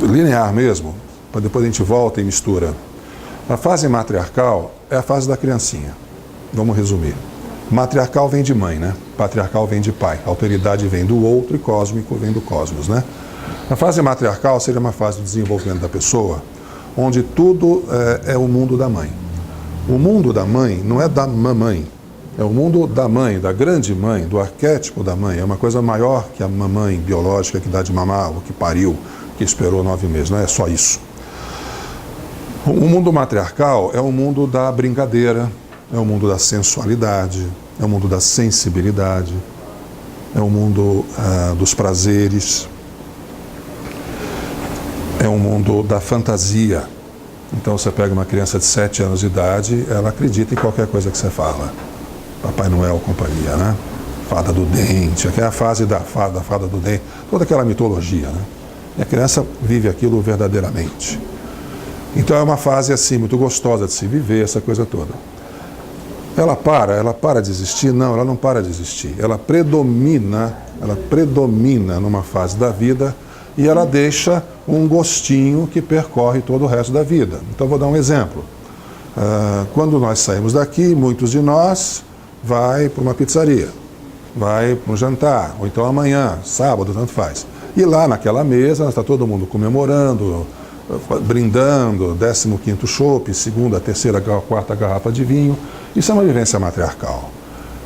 linear mesmo, para depois a gente volta e mistura. A fase matriarcal é a fase da criancinha. Vamos resumir. Matriarcal vem de mãe, né? Patriarcal vem de pai. Alteridade vem do outro e cósmico vem do cosmos, né? A fase matriarcal seria uma fase do desenvolvimento da pessoa, onde tudo é o mundo da mãe. O mundo da mãe não é da mamãe, é o mundo da mãe, da grande mãe, do arquétipo da mãe. É uma coisa maior que a mamãe biológica que dá de mamar, ou que pariu, que esperou 9 meses, não é só isso. O mundo matriarcal é o mundo da brincadeira, é o mundo da sensualidade, é o mundo da sensibilidade, é o mundo dos prazeres, é o mundo da fantasia. Então você pega uma criança de 7 anos de idade, ela acredita em qualquer coisa que você fala. Papai Noel, companhia, né? Fada do dente, aquela é a fase da fada do dente, toda aquela mitologia, né? E a criança vive aquilo verdadeiramente. Então é uma fase assim, muito gostosa de se viver, essa coisa toda. Ela para de existir? Não, ela não para de existir. Ela predomina numa fase da vida e ela deixa um gostinho que percorre todo o resto da vida. Então vou dar um exemplo. Quando nós saímos daqui, muitos de nós vai para uma pizzaria, vai para um jantar, ou então amanhã, sábado, tanto faz. E lá naquela mesa está todo mundo comemorando, brindando, 15º chopp, 2ª, 3ª, 4ª garrafa de vinho. Isso é uma vivência matriarcal.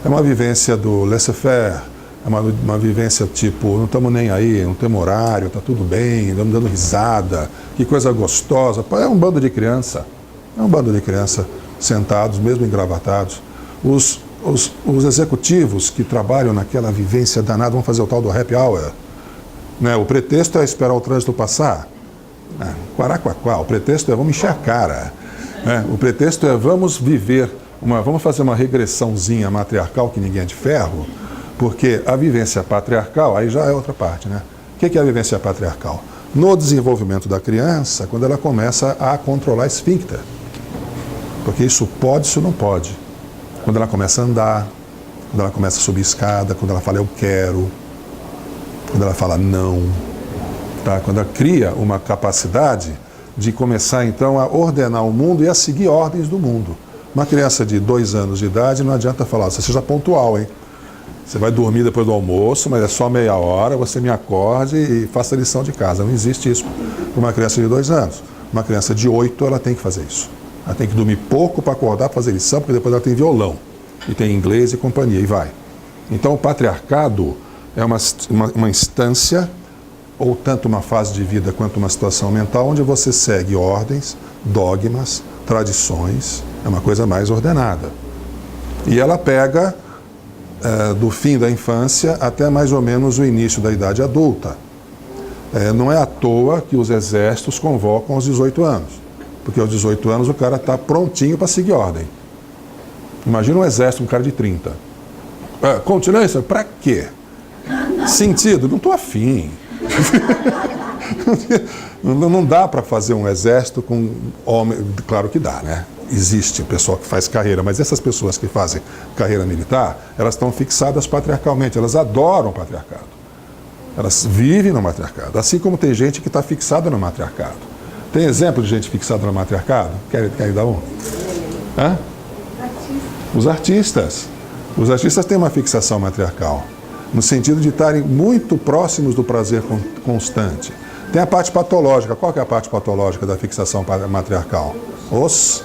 É uma vivência do laissez-faire, é uma vivência tipo, não estamos nem aí, não temos horário, está tudo bem, estamos dando risada, que coisa gostosa. É um bando de criança, sentados, mesmo engravatados. Os executivos que trabalham naquela vivência danada vão fazer o tal do happy hour. Né? O pretexto é esperar o trânsito passar. Quaraquaquá, o pretexto é vamos encher a cara. O pretexto é vamos fazer uma regressãozinha matriarcal que ninguém é de ferro, porque a vivência patriarcal, aí já é outra parte, né? O que é a vivência patriarcal? No desenvolvimento da criança, quando ela começa a controlar esfíncter. Porque isso pode, isso não pode. Quando ela começa a andar, quando ela começa a subir escada, quando ela fala eu quero, quando ela fala não, tá? Quando ela cria uma capacidade de começar então a ordenar o mundo e a seguir ordens do mundo. Uma criança de 2 anos de idade não adianta falar, você seja pontual, hein? Você vai dormir depois do almoço, mas é só meia hora, você me acorde e faça a lição de casa. Não existe isso para uma criança de 2 anos. Uma criança de 8, ela tem que fazer isso. Ela tem que dormir pouco para acordar, para fazer lição, porque depois ela tem violão, e tem inglês e companhia, e vai. Então o patriarcado é uma instância, ou tanto uma fase de vida quanto uma situação mental, onde você segue ordens, dogmas, tradições, é uma coisa mais ordenada. E ela pega do fim da infância até mais ou menos o início da idade adulta. Não é à toa que os exércitos convocam aos 18 anos. Porque aos 18 anos o cara está prontinho para seguir ordem. Imagina um exército, um cara de 30. Continência? Para quê? Sentido? Não estou afim. Não dá para fazer um exército com homem. Claro que dá, né? Existe o pessoal que faz carreira, mas essas pessoas que fazem carreira militar, elas estão fixadas patriarcalmente, elas adoram o patriarcado. Elas vivem no matriarcado. Assim como tem gente que está fixada no matriarcado. Tem exemplo de gente fixada no matriarcado? Quer dar um? Os artistas. Os artistas têm uma fixação matriarcal, no sentido de estarem muito próximos do prazer constante. Tem a parte patológica. Qual que é a parte patológica da fixação matriarcal? Os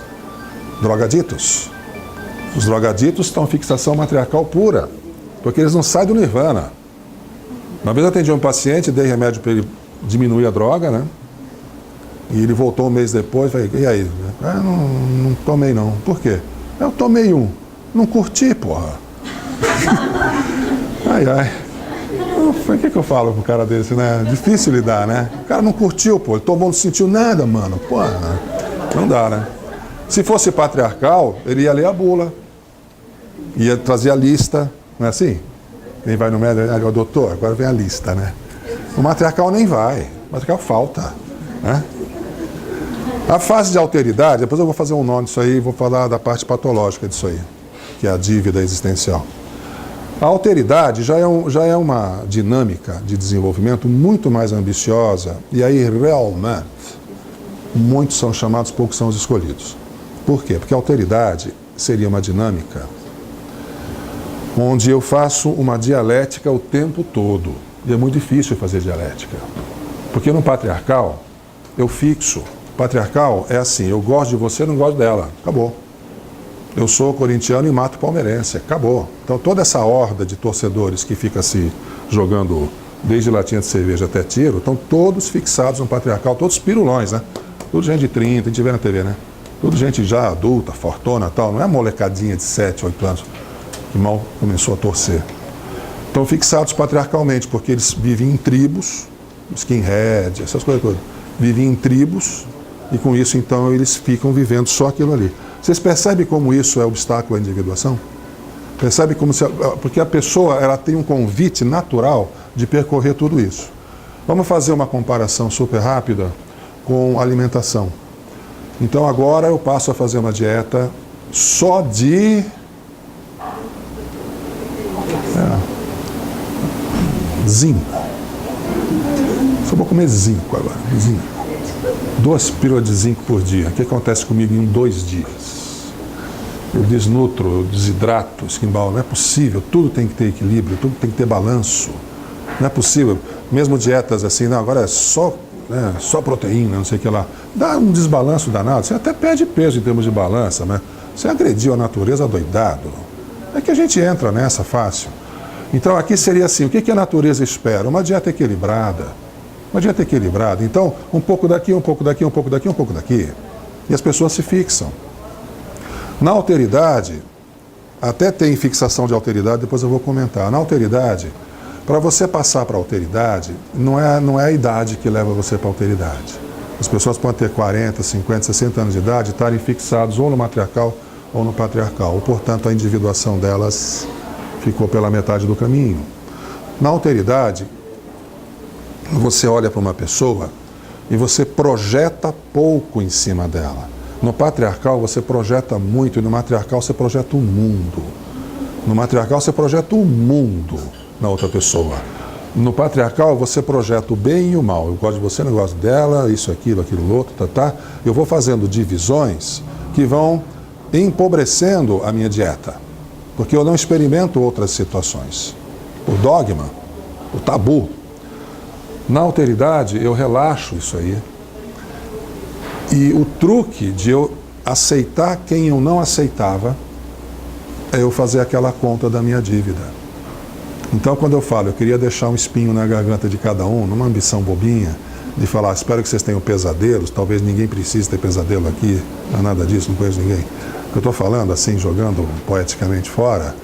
drogaditos. Os drogaditos estão em fixação matriarcal pura, porque eles não saem do nirvana. Uma vez eu atendi um paciente, dei remédio para ele diminuir a droga, né? E ele voltou um mês depois, falei, e aí? Não tomei não. Por quê? Eu tomei um. Não curti, porra. O que eu falo com um cara desse, né? Difícil lidar, né? O cara não curtiu, pô. Ele tomou, não sentiu nada, mano. Porra, não dá, né? Se fosse patriarcal, ele ia ler a bula. Ia trazer a lista. Não é assim? Quem vai no médico, doutor, agora vem a lista, né? O matriarcal nem vai. O matriarcal falta, né? A fase de alteridade, depois eu vou fazer um nome disso aí e vou falar da parte patológica disso aí, que é a dívida existencial. A alteridade já é uma dinâmica de desenvolvimento muito mais ambiciosa, e aí realmente muitos são chamados, poucos são os escolhidos. Por quê? Porque a alteridade seria uma dinâmica onde eu faço uma dialética o tempo todo. E é muito difícil fazer dialética. Porque no patriarcal, eu fixo. Patriarcal é assim, eu gosto de você, não gosto dela. Acabou. Eu sou corintiano e mato palmeirense. Acabou. Então toda essa horda de torcedores que fica se jogando desde latinha de cerveja até tiro, estão todos fixados no patriarcal, todos pirulões, né? Tudo gente de 30, a gente vê na TV, né? Tudo gente já adulta, fortuna e tal. Não é molecadinha de 7, 8 anos que mal começou a torcer. Estão fixados patriarcalmente, porque eles vivem em tribos, skinhead, essas coisas todas. Vivem em tribos e com isso, então, eles ficam vivendo só aquilo ali. Vocês percebem como isso é obstáculo à individuação? Percebe como porque a pessoa ela tem um convite natural de percorrer tudo isso. Vamos fazer uma comparação super rápida com alimentação. Então agora eu passo a fazer uma dieta só de zinco. Só vou comer zinco agora. Zinco. 2 pílulas de zinco por dia. O que acontece comigo em 2 dias? Eu desnutro, eu desidrato, esquimbal. Não é possível. Tudo tem que ter equilíbrio, tudo tem que ter balanço. Não é possível. Mesmo dietas assim, não, agora é só proteína, não sei o que lá. Dá um desbalanço danado. Você até perde peso em termos de balança, né? Você agrediu a natureza doidado. É que a gente entra nessa fácil. Então aqui seria assim, o que a natureza espera? Uma dieta equilibrada. Uma dieta equilibrada. Então, um pouco daqui, um pouco daqui, um pouco daqui, um pouco daqui. E as pessoas se fixam. Na alteridade, até tem fixação de alteridade, depois eu vou comentar. Na alteridade, para você passar para a alteridade, não é a idade que leva você para a alteridade. As pessoas podem ter 40, 50, 60 anos de idade e estarem fixados ou no matriarcal ou no patriarcal. Ou, portanto, a individuação delas ficou pela metade do caminho. Na alteridade, você olha para uma pessoa e você projeta pouco em cima dela. No patriarcal você projeta muito e no matriarcal você projeta o mundo. No matriarcal você projeta o mundo na outra pessoa. No patriarcal você projeta o bem e o mal. Eu gosto de você, não gosto dela, isso, aquilo outro, tá. Eu vou fazendo divisões que vão empobrecendo a minha dieta. Porque eu não experimento outras situações. Por dogma, por tabu. Na alteridade eu relaxo isso aí. E o truque de eu aceitar quem eu não aceitava é eu fazer aquela conta da minha dívida. Então, quando eu falo, eu queria deixar um espinho na garganta de cada um, numa ambição bobinha, de falar, espero que vocês tenham pesadelos, talvez ninguém precise ter pesadelo aqui, não é nada disso, não conheço ninguém. O que eu estou falando, assim, jogando poeticamente fora,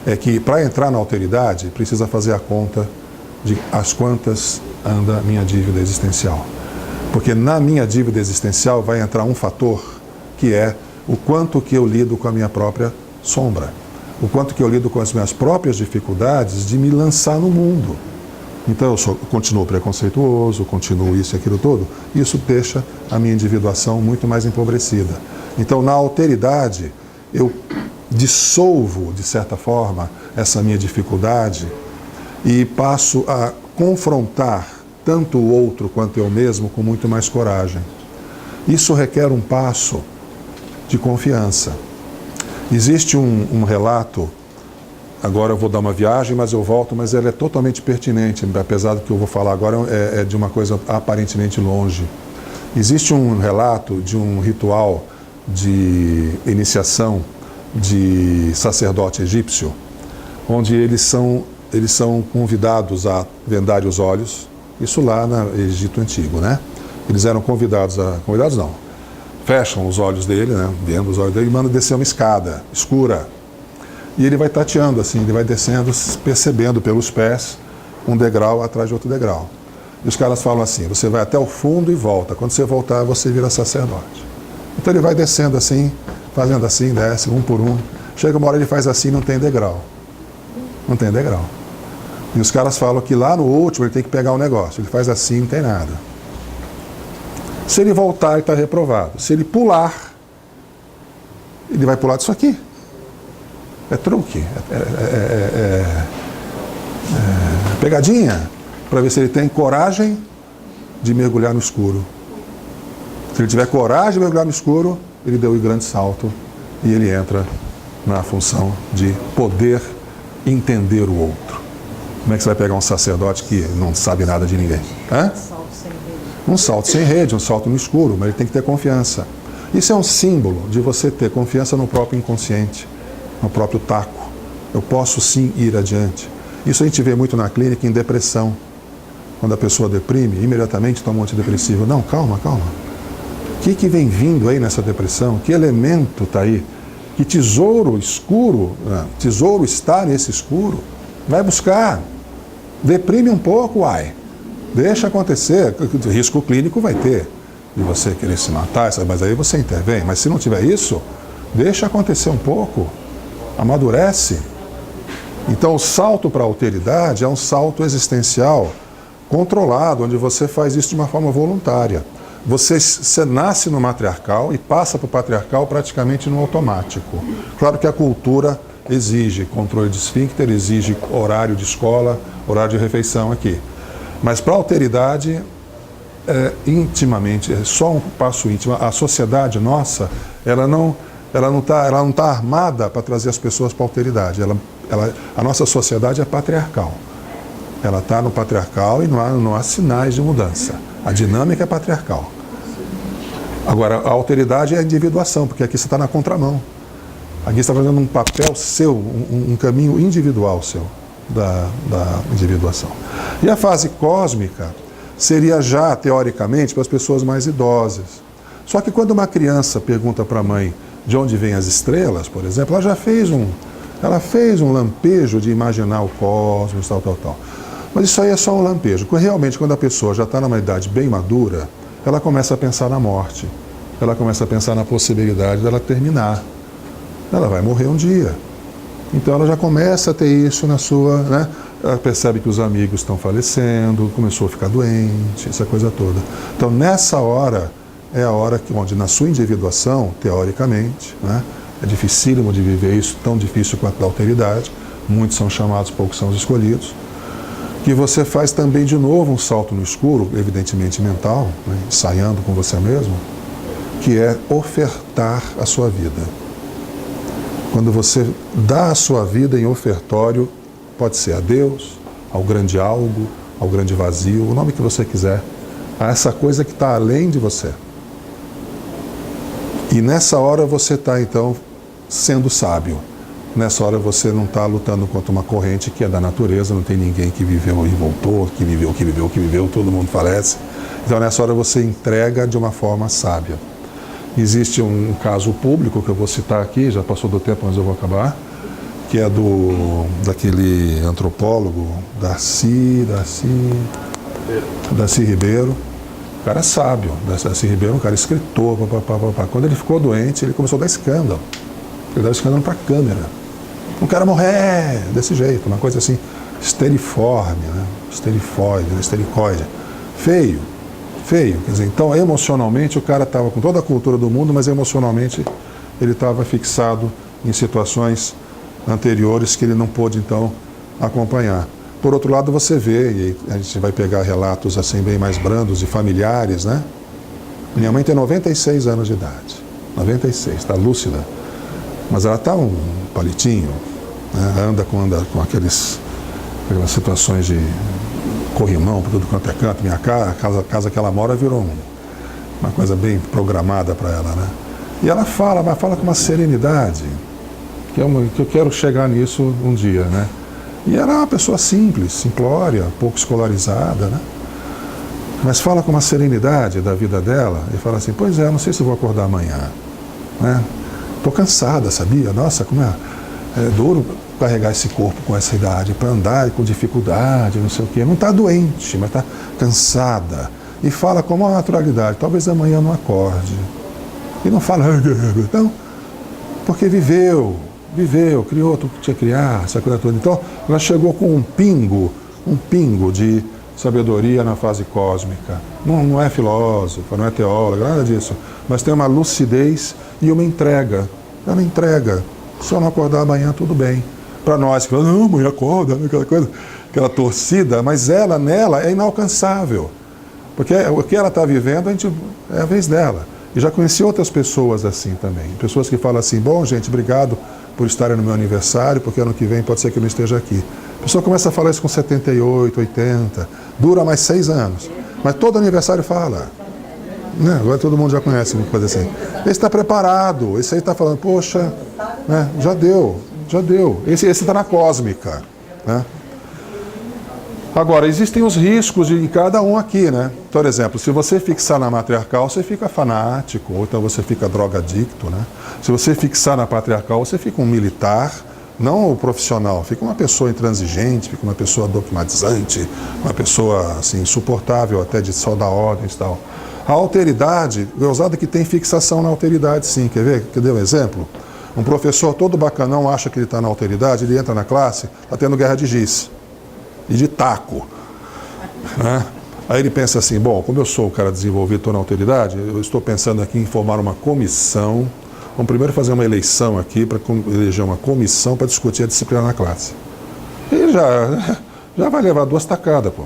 é que para entrar na alteridade, precisa fazer a conta de as quantas anda a minha dívida existencial. Porque na minha dívida existencial vai entrar um fator que é o quanto que eu lido com a minha própria sombra. O quanto que eu lido com as minhas próprias dificuldades de me lançar no mundo. Então eu continuo preconceituoso, continuo isso e aquilo todo. Isso deixa a minha individuação muito mais empobrecida. Então na alteridade eu dissolvo, de certa forma, essa minha dificuldade e passo a confrontar tanto o outro quanto eu mesmo com muito mais coragem. Isso requer um passo de confiança. Existe um relato, agora eu vou dar uma viagem, mas eu volto, mas ela é totalmente pertinente, apesar do que eu vou falar agora é de uma coisa aparentemente longe. Existe um relato de um ritual de iniciação de sacerdote egípcio, onde eles são convidados a vendarem os olhos, isso lá no Egito Antigo, né? Eles eram convidados não, fecham os olhos dele, né? Vendo os olhos dele e mandam descer uma escada escura. E ele vai tateando assim, ele vai descendo, percebendo pelos pés um degrau atrás de outro degrau. E os caras falam assim, você vai até o fundo e volta. Quando você voltar, você vira sacerdote. Então ele vai descendo assim, fazendo assim, desce, um por um. Chega uma hora ele faz assim, não tem degrau. Não tem degrau. E os caras falam que lá no último ele tem que pegar um negócio. Ele faz assim, não tem nada. Se ele voltar, ele está reprovado. Se ele pular, ele vai pular disso aqui. É truque. Pegadinha. Para ver se ele tem coragem de mergulhar no escuro. Se ele tiver coragem de mergulhar no escuro, ele deu um grande salto e ele entra na função de poder entender o outro. Como é que você vai pegar um sacerdote que não sabe nada de ninguém? Hã? Um salto sem rede, um salto no escuro, mas ele tem que ter confiança. Isso é um símbolo de você ter confiança no próprio inconsciente, no próprio taco. Eu posso sim ir adiante. Isso a gente vê muito na clínica em depressão. Quando a pessoa deprime, imediatamente toma um antidepressivo. Não, calma, calma. O que vem vindo aí nessa depressão? Que elemento está aí? Que tesouro escuro, tesouro está nesse escuro? Vai buscar. Deprime um pouco, uai. Deixa acontecer. Risco clínico vai ter de você querer se matar, mas aí você intervém. Mas se não tiver isso, deixa acontecer um pouco. Amadurece. Então o salto para a alteridade é um salto existencial controlado, onde você faz isso de uma forma voluntária. Você nasce no matriarcal e passa para o patriarcal praticamente no automático. Claro que a cultura exige controle de esfíncter, exige horário de escola, horário de refeição aqui. Mas para a alteridade, intimamente, é só um passo íntimo. A sociedade nossa, ela não tá armada para trazer as pessoas para a alteridade. A nossa sociedade é patriarcal. Ela está no patriarcal e não há sinais de mudança. A dinâmica é patriarcal. Agora, a alteridade é a individuação, porque aqui você está na contramão. Aqui você está fazendo um papel seu, um caminho individual seu, da individuação. E a fase cósmica seria já, teoricamente, para as pessoas mais idosas. Só que quando uma criança pergunta para a mãe de onde vêm as estrelas, por exemplo, ela fez um lampejo de imaginar o cosmos, tal. Mas isso aí é só um lampejo. Realmente, quando a pessoa já está numa idade bem madura, ela começa a pensar na morte. Ela começa a pensar na possibilidade dela terminar. Ela vai morrer um dia. Então ela já começa a ter isso na sua... né? Ela percebe que os amigos estão falecendo, começou a ficar doente, essa coisa toda. Então nessa hora, é a hora onde na sua individuação, teoricamente, né? É dificílimo de viver isso, tão difícil quanto a alteridade. Muitos são chamados, poucos são os escolhidos. Que você faz também de novo um salto no escuro, evidentemente mental, né, ensaiando com você mesmo, que é ofertar a sua vida. Quando você dá a sua vida em ofertório, pode ser a Deus, ao grande algo, ao grande vazio, o nome que você quiser, a essa coisa que está além de você. E nessa hora você está, então, sendo sábio. Nessa hora você não está lutando contra uma corrente que é da natureza, não tem ninguém que viveu e voltou, que viveu, todo mundo falece. Então nessa hora você entrega de uma forma sábia. Existe um caso público que eu vou citar aqui, já passou do tempo, mas eu vou acabar, que é daquele antropólogo, Darcy Ribeiro. O cara é sábio, Darcy Ribeiro, um cara escritor, Quando ele ficou doente, ele começou a dar escândalo. Ele dava escândalo para a câmera. Não quero morrer desse jeito, uma coisa assim, esteriforme, né? Estericoide. Feio. Quer dizer, então emocionalmente o cara estava com toda a cultura do mundo, mas emocionalmente ele estava fixado em situações anteriores que ele não pôde então acompanhar. Por outro lado, você vê, e a gente vai pegar relatos assim bem mais brandos de familiares, né? Minha mãe tem 96 anos de idade. 96, está lúcida. Mas ela está um palitinho, né? anda com aquelas situações de corrimão por tudo quanto é canto. A casa que ela mora virou uma coisa bem programada para ela, né? E ela fala, mas fala com uma serenidade, que eu quero chegar nisso um dia, né? E ela é uma pessoa simples, simplória, pouco escolarizada, né? Mas fala com uma serenidade da vida dela e fala assim, pois é, não sei se vou acordar amanhã, né? Estou cansada, sabia? Nossa, como é duro carregar esse corpo com essa idade, para andar com dificuldade, não sei o quê. Não está doente, mas está cansada. E fala com uma naturalidade, talvez amanhã não acorde. E não fala, não, porque viveu, criou tudo que tinha que criar, essa coisa toda. Então, ela chegou com um pingo de sabedoria na fase cósmica. Não é filósofa, não é teóloga, nada disso. Mas tem uma lucidez e uma entrega. Ela entrega. Se eu não acordar amanhã, tudo bem. Para nós, que não, amanhã acorda, aquela coisa, aquela torcida, mas nela é inalcançável. Porque o que ela está vivendo, é a vez dela. E já conheci outras pessoas assim também. Pessoas que falam assim, bom, gente, obrigado por estarem no meu aniversário, porque ano que vem pode ser que eu não esteja aqui. A pessoa começa a falar isso com 78, 80, dura mais 6 anos. Mas todo aniversário fala. Né? Agora todo mundo já conhece uma coisa assim. Esse está preparado, esse aí está falando, poxa, né? Já deu. Esse está na cósmica. Né? Agora, existem os riscos de cada um aqui, né? Por exemplo, se você fixar na matriarcal, você fica fanático, ou então você fica drogadicto, né? Se você fixar na patriarcal, você fica um militar, não o profissional, fica uma pessoa intransigente, fica uma pessoa dogmatizante, uma pessoa assim, insuportável até de só dar ordens e tal. A alteridade, gozada que tem fixação na alteridade, sim. Quer ver? Quer dar um exemplo? Um professor todo bacanão acha que ele está na alteridade, ele entra na classe, está tendo guerra de giz e de taco. Né? Aí ele pensa assim, bom, como eu sou o cara desenvolvido, estou na alteridade, eu estou pensando aqui em formar uma comissão. Vamos primeiro fazer uma eleição aqui para eleger uma comissão para discutir a disciplina na classe. Ele já vai levar 2 tacadas, pô.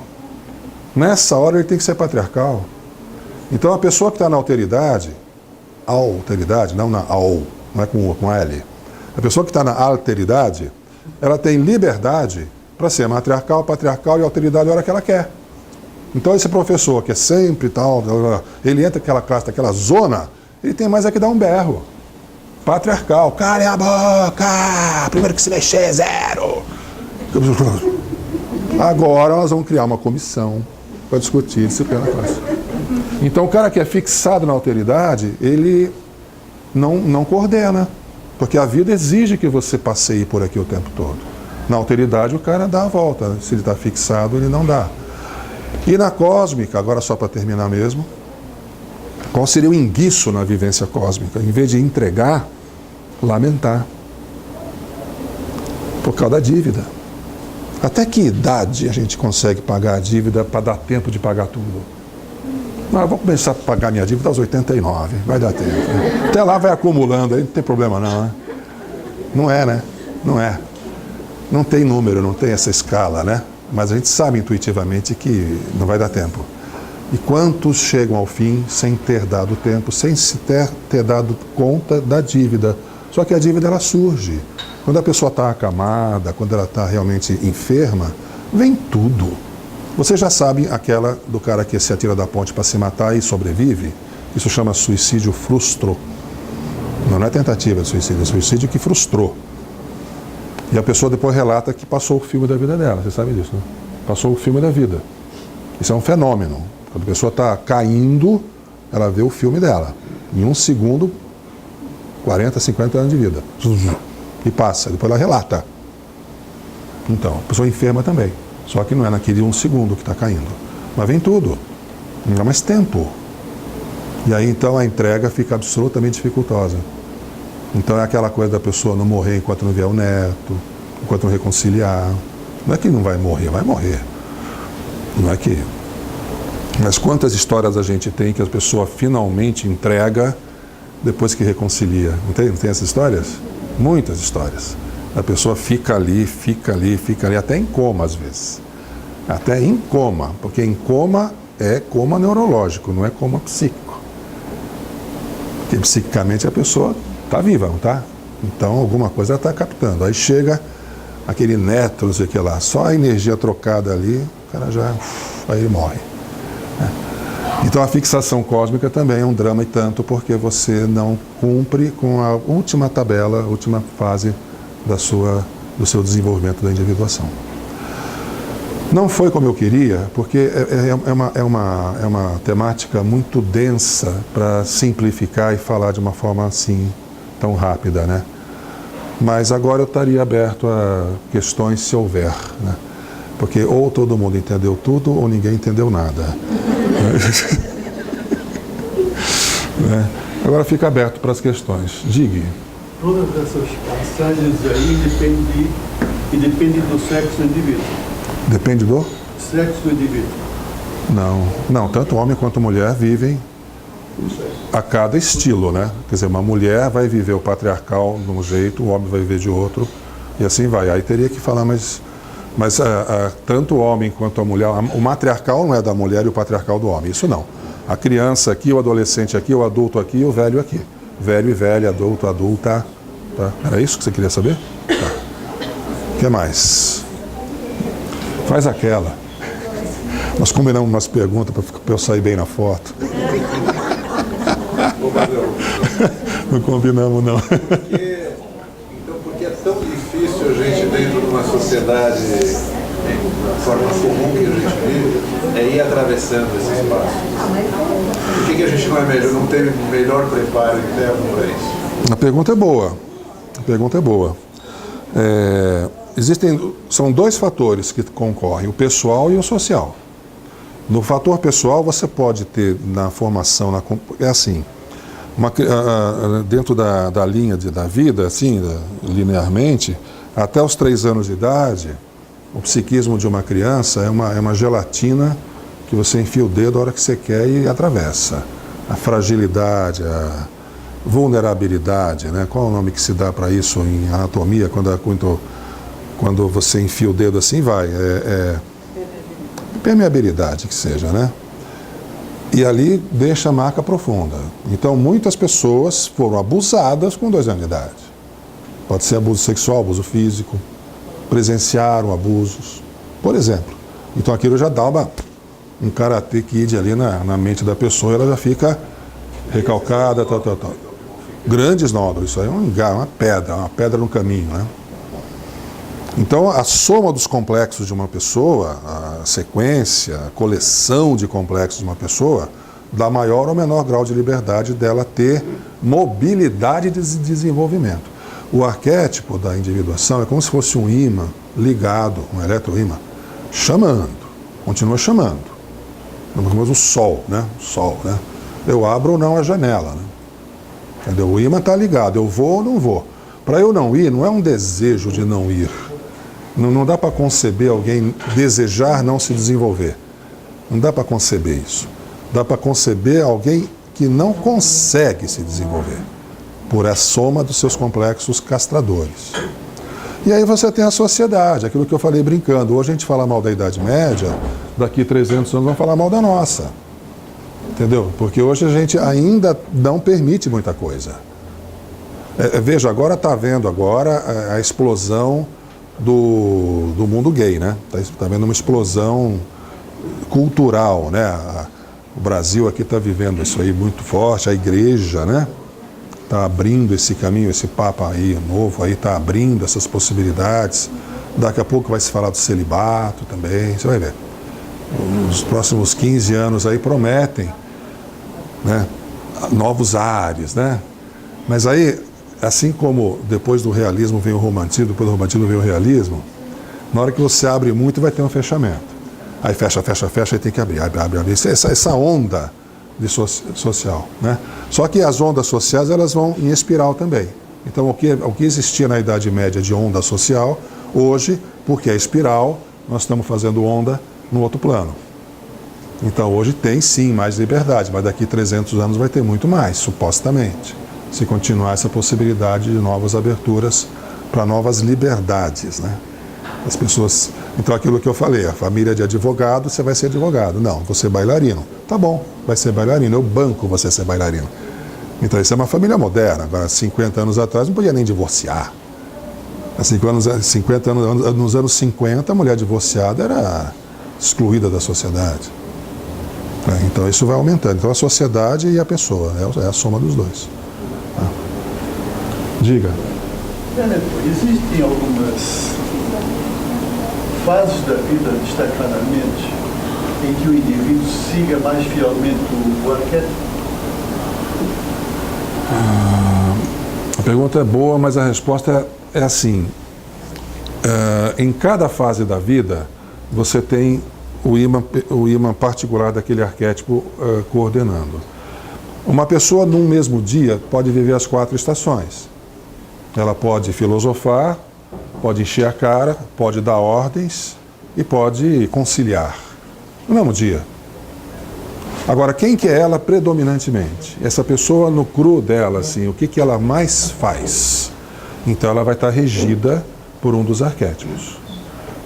Nessa hora ele tem que ser patriarcal. Então a pessoa que está na alteridade, não na ao, não é com L. A pessoa que está na alteridade, ela tem liberdade para ser matriarcal, patriarcal e alteridade a hora que ela quer. Então esse professor que é sempre tal, ele entra naquela classe, naquela zona, ele tem mais é que dar um berro. Patriarcal, calem a boca, primeiro que se mexer é 0. Agora nós vamos criar uma comissão para discutir disciplina na classe. Então o cara que é fixado na alteridade, ele não coordena, porque a vida exige que você passeie por aqui o tempo todo. Na alteridade o cara dá a volta, se ele está fixado ele não dá. E na cósmica, agora só para terminar mesmo, qual seria o enguiço na vivência cósmica? Em vez de entregar, lamentar. Por causa da dívida. Até que idade a gente consegue pagar a dívida para dar tempo de pagar tudo? Não, eu vou começar a pagar minha dívida aos 89, vai dar tempo. Né? Até lá vai acumulando, aí não tem problema não, né? Não é, né? Não é. Não tem número, não tem essa escala, né? Mas a gente sabe intuitivamente que não vai dar tempo. E quantos chegam ao fim sem ter dado tempo, sem se ter dado conta da dívida? Só que a dívida ela surge. Quando a pessoa está acamada, quando ela está realmente enferma, vem tudo. Você já sabe aquela do cara que se atira da ponte para se matar e sobrevive? Isso chama suicídio frustro. Não é tentativa de suicídio, é suicídio que frustrou. E a pessoa depois relata que passou o filme da vida dela. Você sabe disso, né? Passou o filme da vida. Isso é um fenômeno. Quando a pessoa está caindo, ela vê o filme dela. Em 1 segundo, 40, 50 anos de vida. E passa. Depois ela relata. Então, a pessoa enferma também. Só que não é naquele 1 segundo que está caindo. Mas vem tudo. Não dá mais tempo. E aí, então, a entrega fica absolutamente dificultosa. Então, é aquela coisa da pessoa não morrer enquanto não vier o neto, enquanto não reconciliar. Não é que não vai morrer, vai morrer. Não é que... Mas quantas histórias a gente tem que a pessoa finalmente entrega depois que reconcilia? Não tem essas histórias? Muitas histórias. A pessoa fica ali, até em coma às vezes. Até em coma, porque em coma é coma neurológico, não é coma psíquico. Porque psiquicamente a pessoa está viva, não está? Então alguma coisa ela está captando. Aí chega aquele neto, não sei o que lá, só a energia trocada ali, o cara já... aí ele morre. Então a fixação cósmica também é um drama e tanto, porque você não cumpre com a última tabela, a última fase do seu desenvolvimento da individuação. Não foi como eu queria, porque é uma temática muito densa para simplificar e falar de uma forma assim, tão rápida, né? Mas agora eu estaria aberto a questões se houver, né? Porque ou todo mundo entendeu tudo ou ninguém entendeu nada. Agora fica aberto para as questões. Diga. Todas essas passagens aí dependem do sexo do indivíduo. Depende do? Sexo do indivíduo. Não, tanto homem quanto mulher vivem a cada estilo, né? Quer dizer, uma mulher vai viver o patriarcal de um jeito, o homem vai viver de outro, e assim vai. Aí teria que falar, mas tanto o homem quanto a mulher, o matriarcal não é da mulher e o patriarcal do homem, isso não. A criança aqui, o adolescente aqui, o adulto aqui e o velho aqui. Velho e velha, adulto, adulta, Tá? Era isso que você queria saber? Tá. O que mais? Faz aquela. Nós combinamos umas perguntas para eu sair bem na foto. Não combinamos, não. Então, porque é tão difícil a gente, dentro de uma sociedade, de forma comum que a gente vive, é ir atravessando esse espaço? Por que a gente não é melhor, não tem melhor preparo interno para isso? A pergunta é boa. A pergunta é boa. São dois fatores que concorrem, o pessoal e o social. No fator pessoal, você pode ter na formação, é assim, dentro da linha da vida, assim, linearmente, até os 3 anos de idade, o psiquismo de uma criança é uma gelatina que você enfia o dedo a hora que você quer e atravessa. A fragilidade, a vulnerabilidade, né? Qual é o nome que se dá para isso em anatomia, quando você enfia o dedo assim, vai. Permeabilidade, que seja, né? E ali deixa a marca profunda. Então, muitas pessoas foram abusadas com 2 anos de idade. Pode ser abuso sexual, abuso físico, presenciaram abusos, por exemplo. Então, aquilo já dá um karate kid ali na mente da pessoa, e ela já fica recalcada, tal. Grandes nódulos, isso aí é uma pedra no caminho, né? Então, a soma dos complexos de uma pessoa, a sequência, a coleção de complexos de uma pessoa, dá maior ou menor grau de liberdade dela ter mobilidade de desenvolvimento. O arquétipo da individuação é como se fosse um ímã ligado, um eletroímã, chamando, continua chamando. Como o sol, né? O sol, né? Eu abro ou não a janela, né? Entendeu? O ímã está ligado, eu vou ou não vou. Para eu não ir, não é um desejo de não ir. Não dá para conceber alguém desejar não se desenvolver. Não dá para conceber isso. Dá para conceber alguém que não consegue se desenvolver por a soma dos seus complexos castradores. E aí você tem a sociedade, aquilo que eu falei brincando. Hoje a gente fala mal da Idade Média, daqui 300 anos vamos falar mal da nossa. Entendeu? Porque hoje a gente ainda não permite muita coisa. Veja, agora está vendo a explosão do mundo gay, né? Está vendo uma explosão cultural, né? O Brasil aqui está vivendo isso aí muito forte, a igreja, né? Está abrindo esse caminho, esse Papa aí novo aí está abrindo essas possibilidades. Daqui a pouco vai se falar do celibato também, você vai ver. Os próximos 15 anos aí prometem, né? Novos ares, né? Mas aí, assim como depois do realismo vem o romantismo, depois do romantismo vem o realismo, na hora que você abre muito vai ter um fechamento. Aí fecha, aí tem que abrir. Essa onda de social, né? Só que as ondas sociais elas vão em espiral também. Então o que existia na Idade Média de onda social, hoje, porque é espiral, nós estamos fazendo onda no outro plano. Então hoje tem sim mais liberdade, mas daqui 300 anos vai ter muito mais, supostamente. Se continuar essa possibilidade de novas aberturas para novas liberdades, né? As pessoas... Então, aquilo que eu falei, a família de advogado, você vai ser advogado. Não, você é bailarino. Tá bom, vai ser bailarino. Eu banco você ser bailarino. Então, isso é uma família moderna. Agora, 50 anos atrás, não podia nem divorciar. Nos anos 50, a mulher divorciada era excluída da sociedade. Então, isso vai aumentando. Então, a sociedade e a pessoa, é a soma dos dois. Diga. Existem algumas fases da vida, destacadamente, em que o indivíduo siga mais fielmente o arquétipo? A pergunta é boa, mas a resposta é assim. Em cada fase da vida, você tem o imã particular daquele arquétipo coordenando. Uma pessoa, num mesmo dia, pode viver as 4 estações. Ela pode filosofar, pode encher a cara, pode dar ordens e pode conciliar no mesmo dia. Agora, quem que é ela predominantemente? Essa pessoa, no cru dela, assim, o que ela mais faz? Então, ela vai estar regida por um dos arquétipos.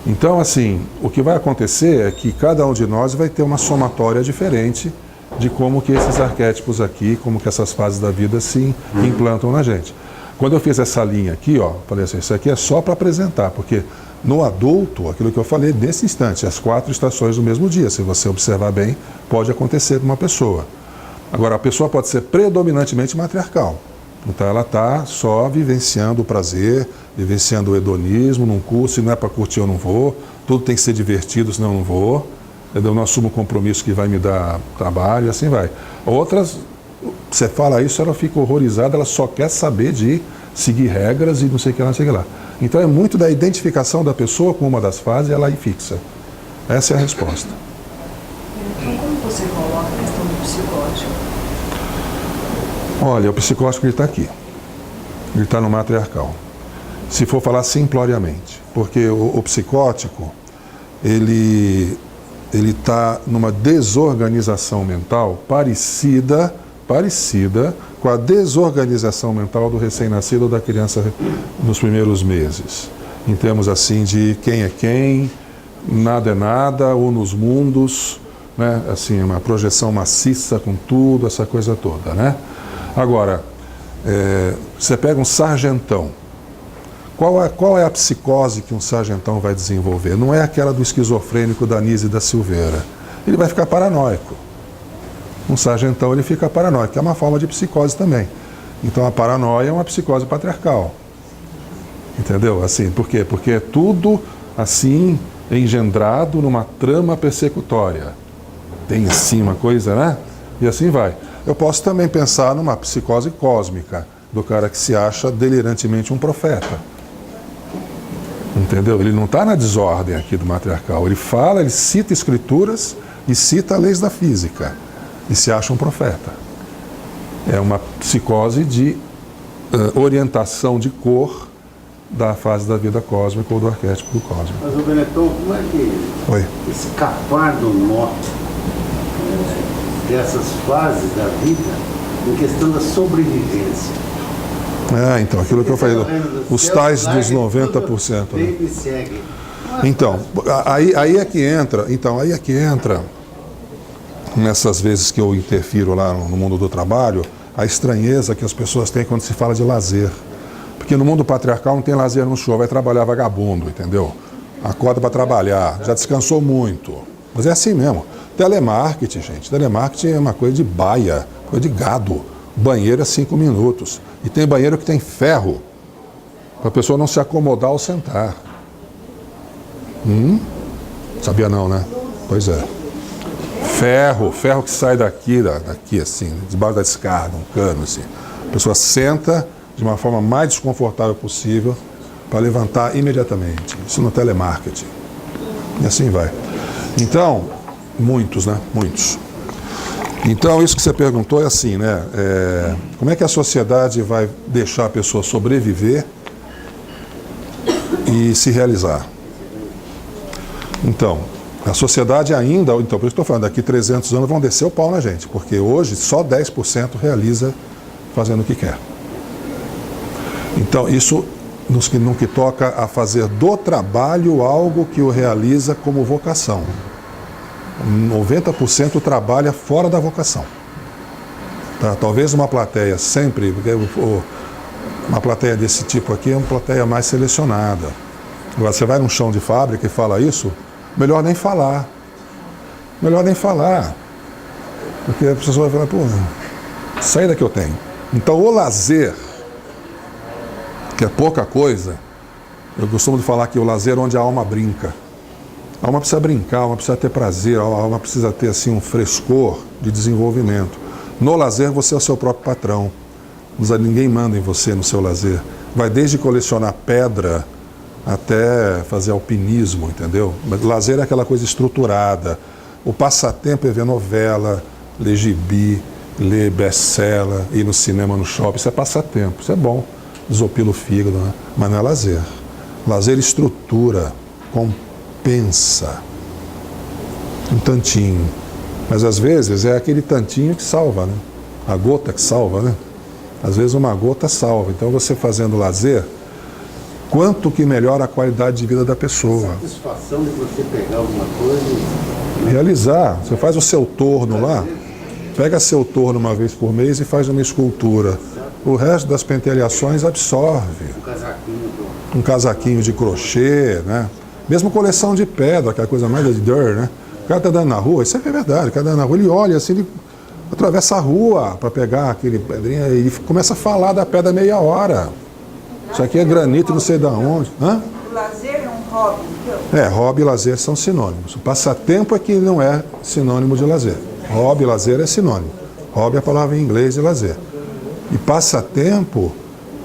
Então, assim, o que vai acontecer é que cada um de nós vai ter uma somatória diferente de como que esses arquétipos aqui, como que essas fases da vida se implantam na gente. Quando eu fiz essa linha aqui, ó, falei assim, isso aqui é só para apresentar, porque no adulto, aquilo que eu falei nesse instante, as 4 estações do mesmo dia, se você observar bem, pode acontecer com uma pessoa. Agora, a pessoa pode ser predominantemente matriarcal. Então ela está só vivenciando o prazer, vivenciando o hedonismo num curso, se não é para curtir eu não vou, tudo tem que ser divertido, senão eu não vou, entendeu? Eu não assumo compromisso que vai me dar trabalho, e assim vai. Outras, você fala isso, ela fica horrorizada, ela só quer saber de seguir regras e não sei o que lá, não sei o que lá. Então é muito da identificação da pessoa com uma das fases e ela aí fixa. Essa é a resposta. Então, como você coloca a questão do psicótico? Olha, o psicótico ele está aqui. Ele está no matriarcal. Se for falar simploriamente. Porque o psicótico, ele está numa desorganização mental parecida com a desorganização mental do recém-nascido ou da criança nos primeiros meses. Em termos assim de quem é quem, nada é nada, ou nos mundos, né? Assim, uma projeção maciça com tudo, essa coisa toda, né? Agora, você pega um sargentão. Qual é a psicose que um sargentão vai desenvolver? Não é aquela do esquizofrênico da Anísio da Silveira. Ele vai ficar paranoico. Um sargentão ele fica paranoico, que é uma forma de psicose também. Então a paranoia é uma psicose patriarcal. Entendeu? Assim, por quê? Porque é tudo assim engendrado numa trama persecutória. Tem assim uma coisa, né? E assim vai. Eu posso também pensar numa psicose cósmica, do cara que se acha delirantemente um profeta. Entendeu? Ele não está na desordem aqui do matriarcal. Ele fala, ele cita escrituras e cita leis da física. E se acha um profeta. É uma psicose de orientação de cor da fase da vida cósmica ou do arquétipo do cósmico. Mas, o Benetton, como é que escapar do nó dessas fases da vida em questão da sobrevivência? Então, aquilo que eu falei, os tais dos 90%. Né? Então, aí é que entra, nessas vezes que eu interfiro lá no mundo do trabalho, a estranheza que as pessoas têm quando se fala de lazer. Porque no mundo patriarcal não tem lazer no show, vai trabalhar vagabundo, entendeu? Acorda para trabalhar, já descansou muito. Mas é assim mesmo. Telemarketing, gente. Telemarketing é uma coisa de baia, coisa de gado. Banheiro é 5 minutos. E tem banheiro que tem ferro, para a pessoa não se acomodar ao sentar. Sabia não, né? Pois é. Ferro que sai daqui assim, debaixo da descarga, um cano assim. A pessoa senta de uma forma mais desconfortável possível para levantar imediatamente. Isso no telemarketing. E assim vai. Então, muitos, né? Muitos. Então, isso que você perguntou é assim, né? Como é que a sociedade vai deixar a pessoa sobreviver e se realizar? Então, a sociedade ainda, então por isso que estou falando, daqui 300 anos vão descer o pau na gente, porque hoje só 10% realiza fazendo o que quer. Então, isso no que toca a fazer do trabalho algo que o realiza como vocação. 90% trabalha fora da vocação. Tá? Talvez uma plateia sempre, porque uma plateia desse tipo aqui é uma plateia mais selecionada. Agora, você vai num chão de fábrica e fala isso, melhor nem falar. Melhor nem falar. Porque a pessoa vai falar, pô, saída que eu tenho. Então, o lazer, que é pouca coisa, eu costumo de falar que o lazer é onde a alma brinca. A alma precisa brincar, a alma precisa ter prazer, a alma precisa ter assim, um frescor de desenvolvimento. No lazer, você é o seu próprio patrão. Ninguém manda em você no seu lazer. Vai desde colecionar pedra até fazer alpinismo, entendeu? Mas lazer é aquela coisa estruturada. O passatempo é ver novela, ler gibi, ler best-seller, ir no cinema, no shopping. Isso é passatempo, isso é bom. Desopila o fígado, né? Mas não é lazer. Lazer estrutura, compensa. Um tantinho. Mas às vezes é aquele tantinho que salva, né? A gota que salva, né? Às vezes uma gota salva. Então você fazendo lazer, quanto que melhora a qualidade de vida da pessoa. A satisfação de você pegar alguma coisa e realizar. Você faz o seu torno lá, pega seu torno uma vez por mês e faz uma escultura. O resto das pentelhações absorve. Um casaquinho de crochê, né? Mesmo coleção de pedra, que é a coisa mais de dirt, né? O cara tá andando na rua, isso é verdade, o cara tá andando na rua, ele olha assim, ele atravessa a rua para pegar aquele pedrinha e ele começa a falar da pedra meia hora. Isso aqui é granito, não sei de onde. Hã? O lazer é um hobby, então? É, hobby e lazer são sinônimos. O passatempo é que não é sinônimo de lazer. Hobby e lazer é sinônimo. Hobby é a palavra em inglês de lazer. E passatempo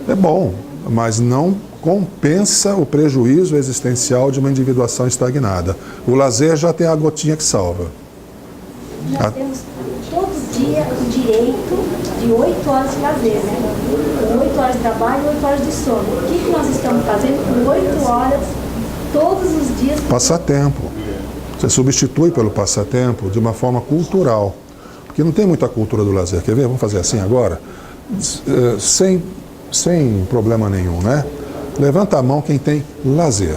é bom, mas não compensa o prejuízo existencial de uma individuação estagnada. O lazer já tem a gotinha que salva. Nós temos todo dia o direito de 8 horas de lazer, né? 8 horas de trabalho e 8 horas de sono. O que nós estamos fazendo com 8 horas todos os dias? Passatempo. Você substitui pelo passatempo de uma forma cultural. Porque não tem muita cultura do lazer. Quer ver? Vamos fazer assim agora? Sem problema nenhum, né? Levanta a mão quem tem lazer.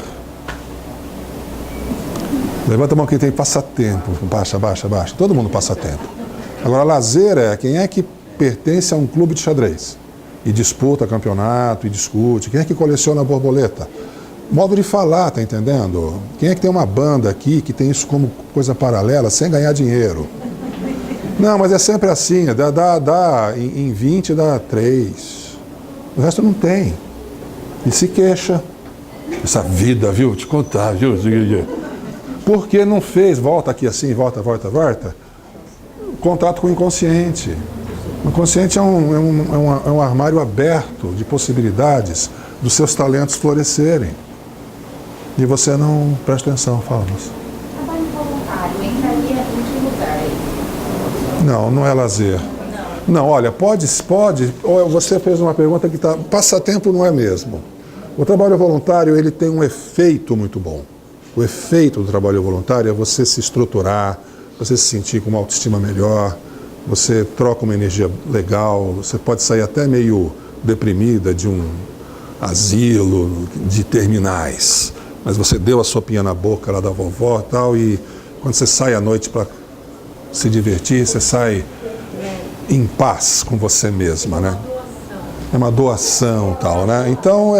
Levanta a mão quem tem passatempo. Baixa, baixa, baixa. Todo mundo passa tempo. Agora, lazer é quem é que pertence a um clube de xadrez e disputa campeonato e discute. Quem é que coleciona borboleta? Modo de falar, tá entendendo? Quem é que tem uma banda aqui que tem isso como coisa paralela sem ganhar dinheiro? Não, mas é sempre assim. Em 20 dá 3. O resto não tem. E se queixa. Essa vida, viu? Te contar, viu? Porque não fez, volta aqui assim, volta. Contato com o inconsciente. O inconsciente é um armário aberto de possibilidades dos seus talentos florescerem. E você não presta atenção, fala, moça. Trabalho voluntário entraria em que lugar aí? Não é lazer. Não, olha, pode. Você fez uma pergunta que está. Passatempo não é mesmo. O trabalho voluntário ele tem um efeito muito bom. O efeito do trabalho voluntário é você se estruturar, você se sentir com uma autoestima melhor, você troca uma energia legal, você pode sair até meio deprimida de um asilo de terminais, mas você deu a sopinha na boca lá da vovó e tal, e quando você sai à noite para se divertir, você sai em paz com você mesma, né? É uma doação tal, né? Então,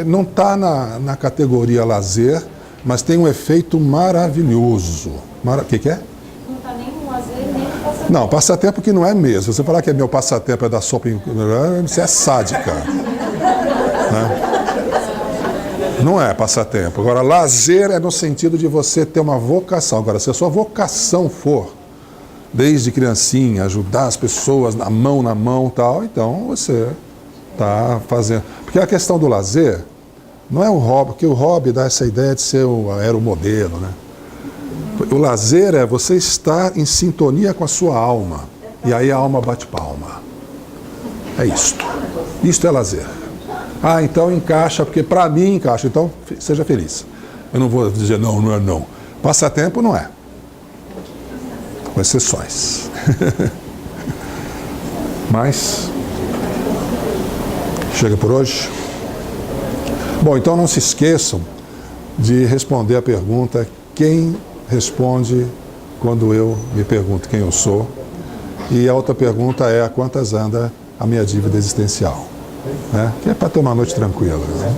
não está na categoria lazer, mas tem um efeito maravilhoso. O que é? Não está nem no lazer, nem no passatempo. Não, passatempo que não é mesmo. Você falar que é meu passatempo é dar sopa em... Você é sádica. Né? Não é passatempo. Agora, lazer é no sentido de você ter uma vocação. Agora, se a sua vocação for, desde criancinha, ajudar as pessoas na mão tal, então você está fazendo... Porque a questão do lazer não é o hobby, porque o hobby dá essa ideia de ser o aeromodelo, né? O lazer é você estar em sintonia com a sua alma. E aí a alma bate palma. É isto. Isto é lazer. Ah, então encaixa, porque para mim encaixa. Então seja feliz. Eu não vou dizer não é não. Passatempo não é. Com exceções. Mas chega por hoje. Bom, então não se esqueçam de responder a pergunta: quem responde quando eu me pergunto quem eu sou? E a outra pergunta é: a quantas anda a minha dívida existencial? Né? Que é para ter uma noite tranquila. Né?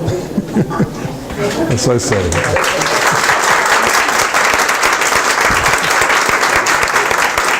É só isso aí.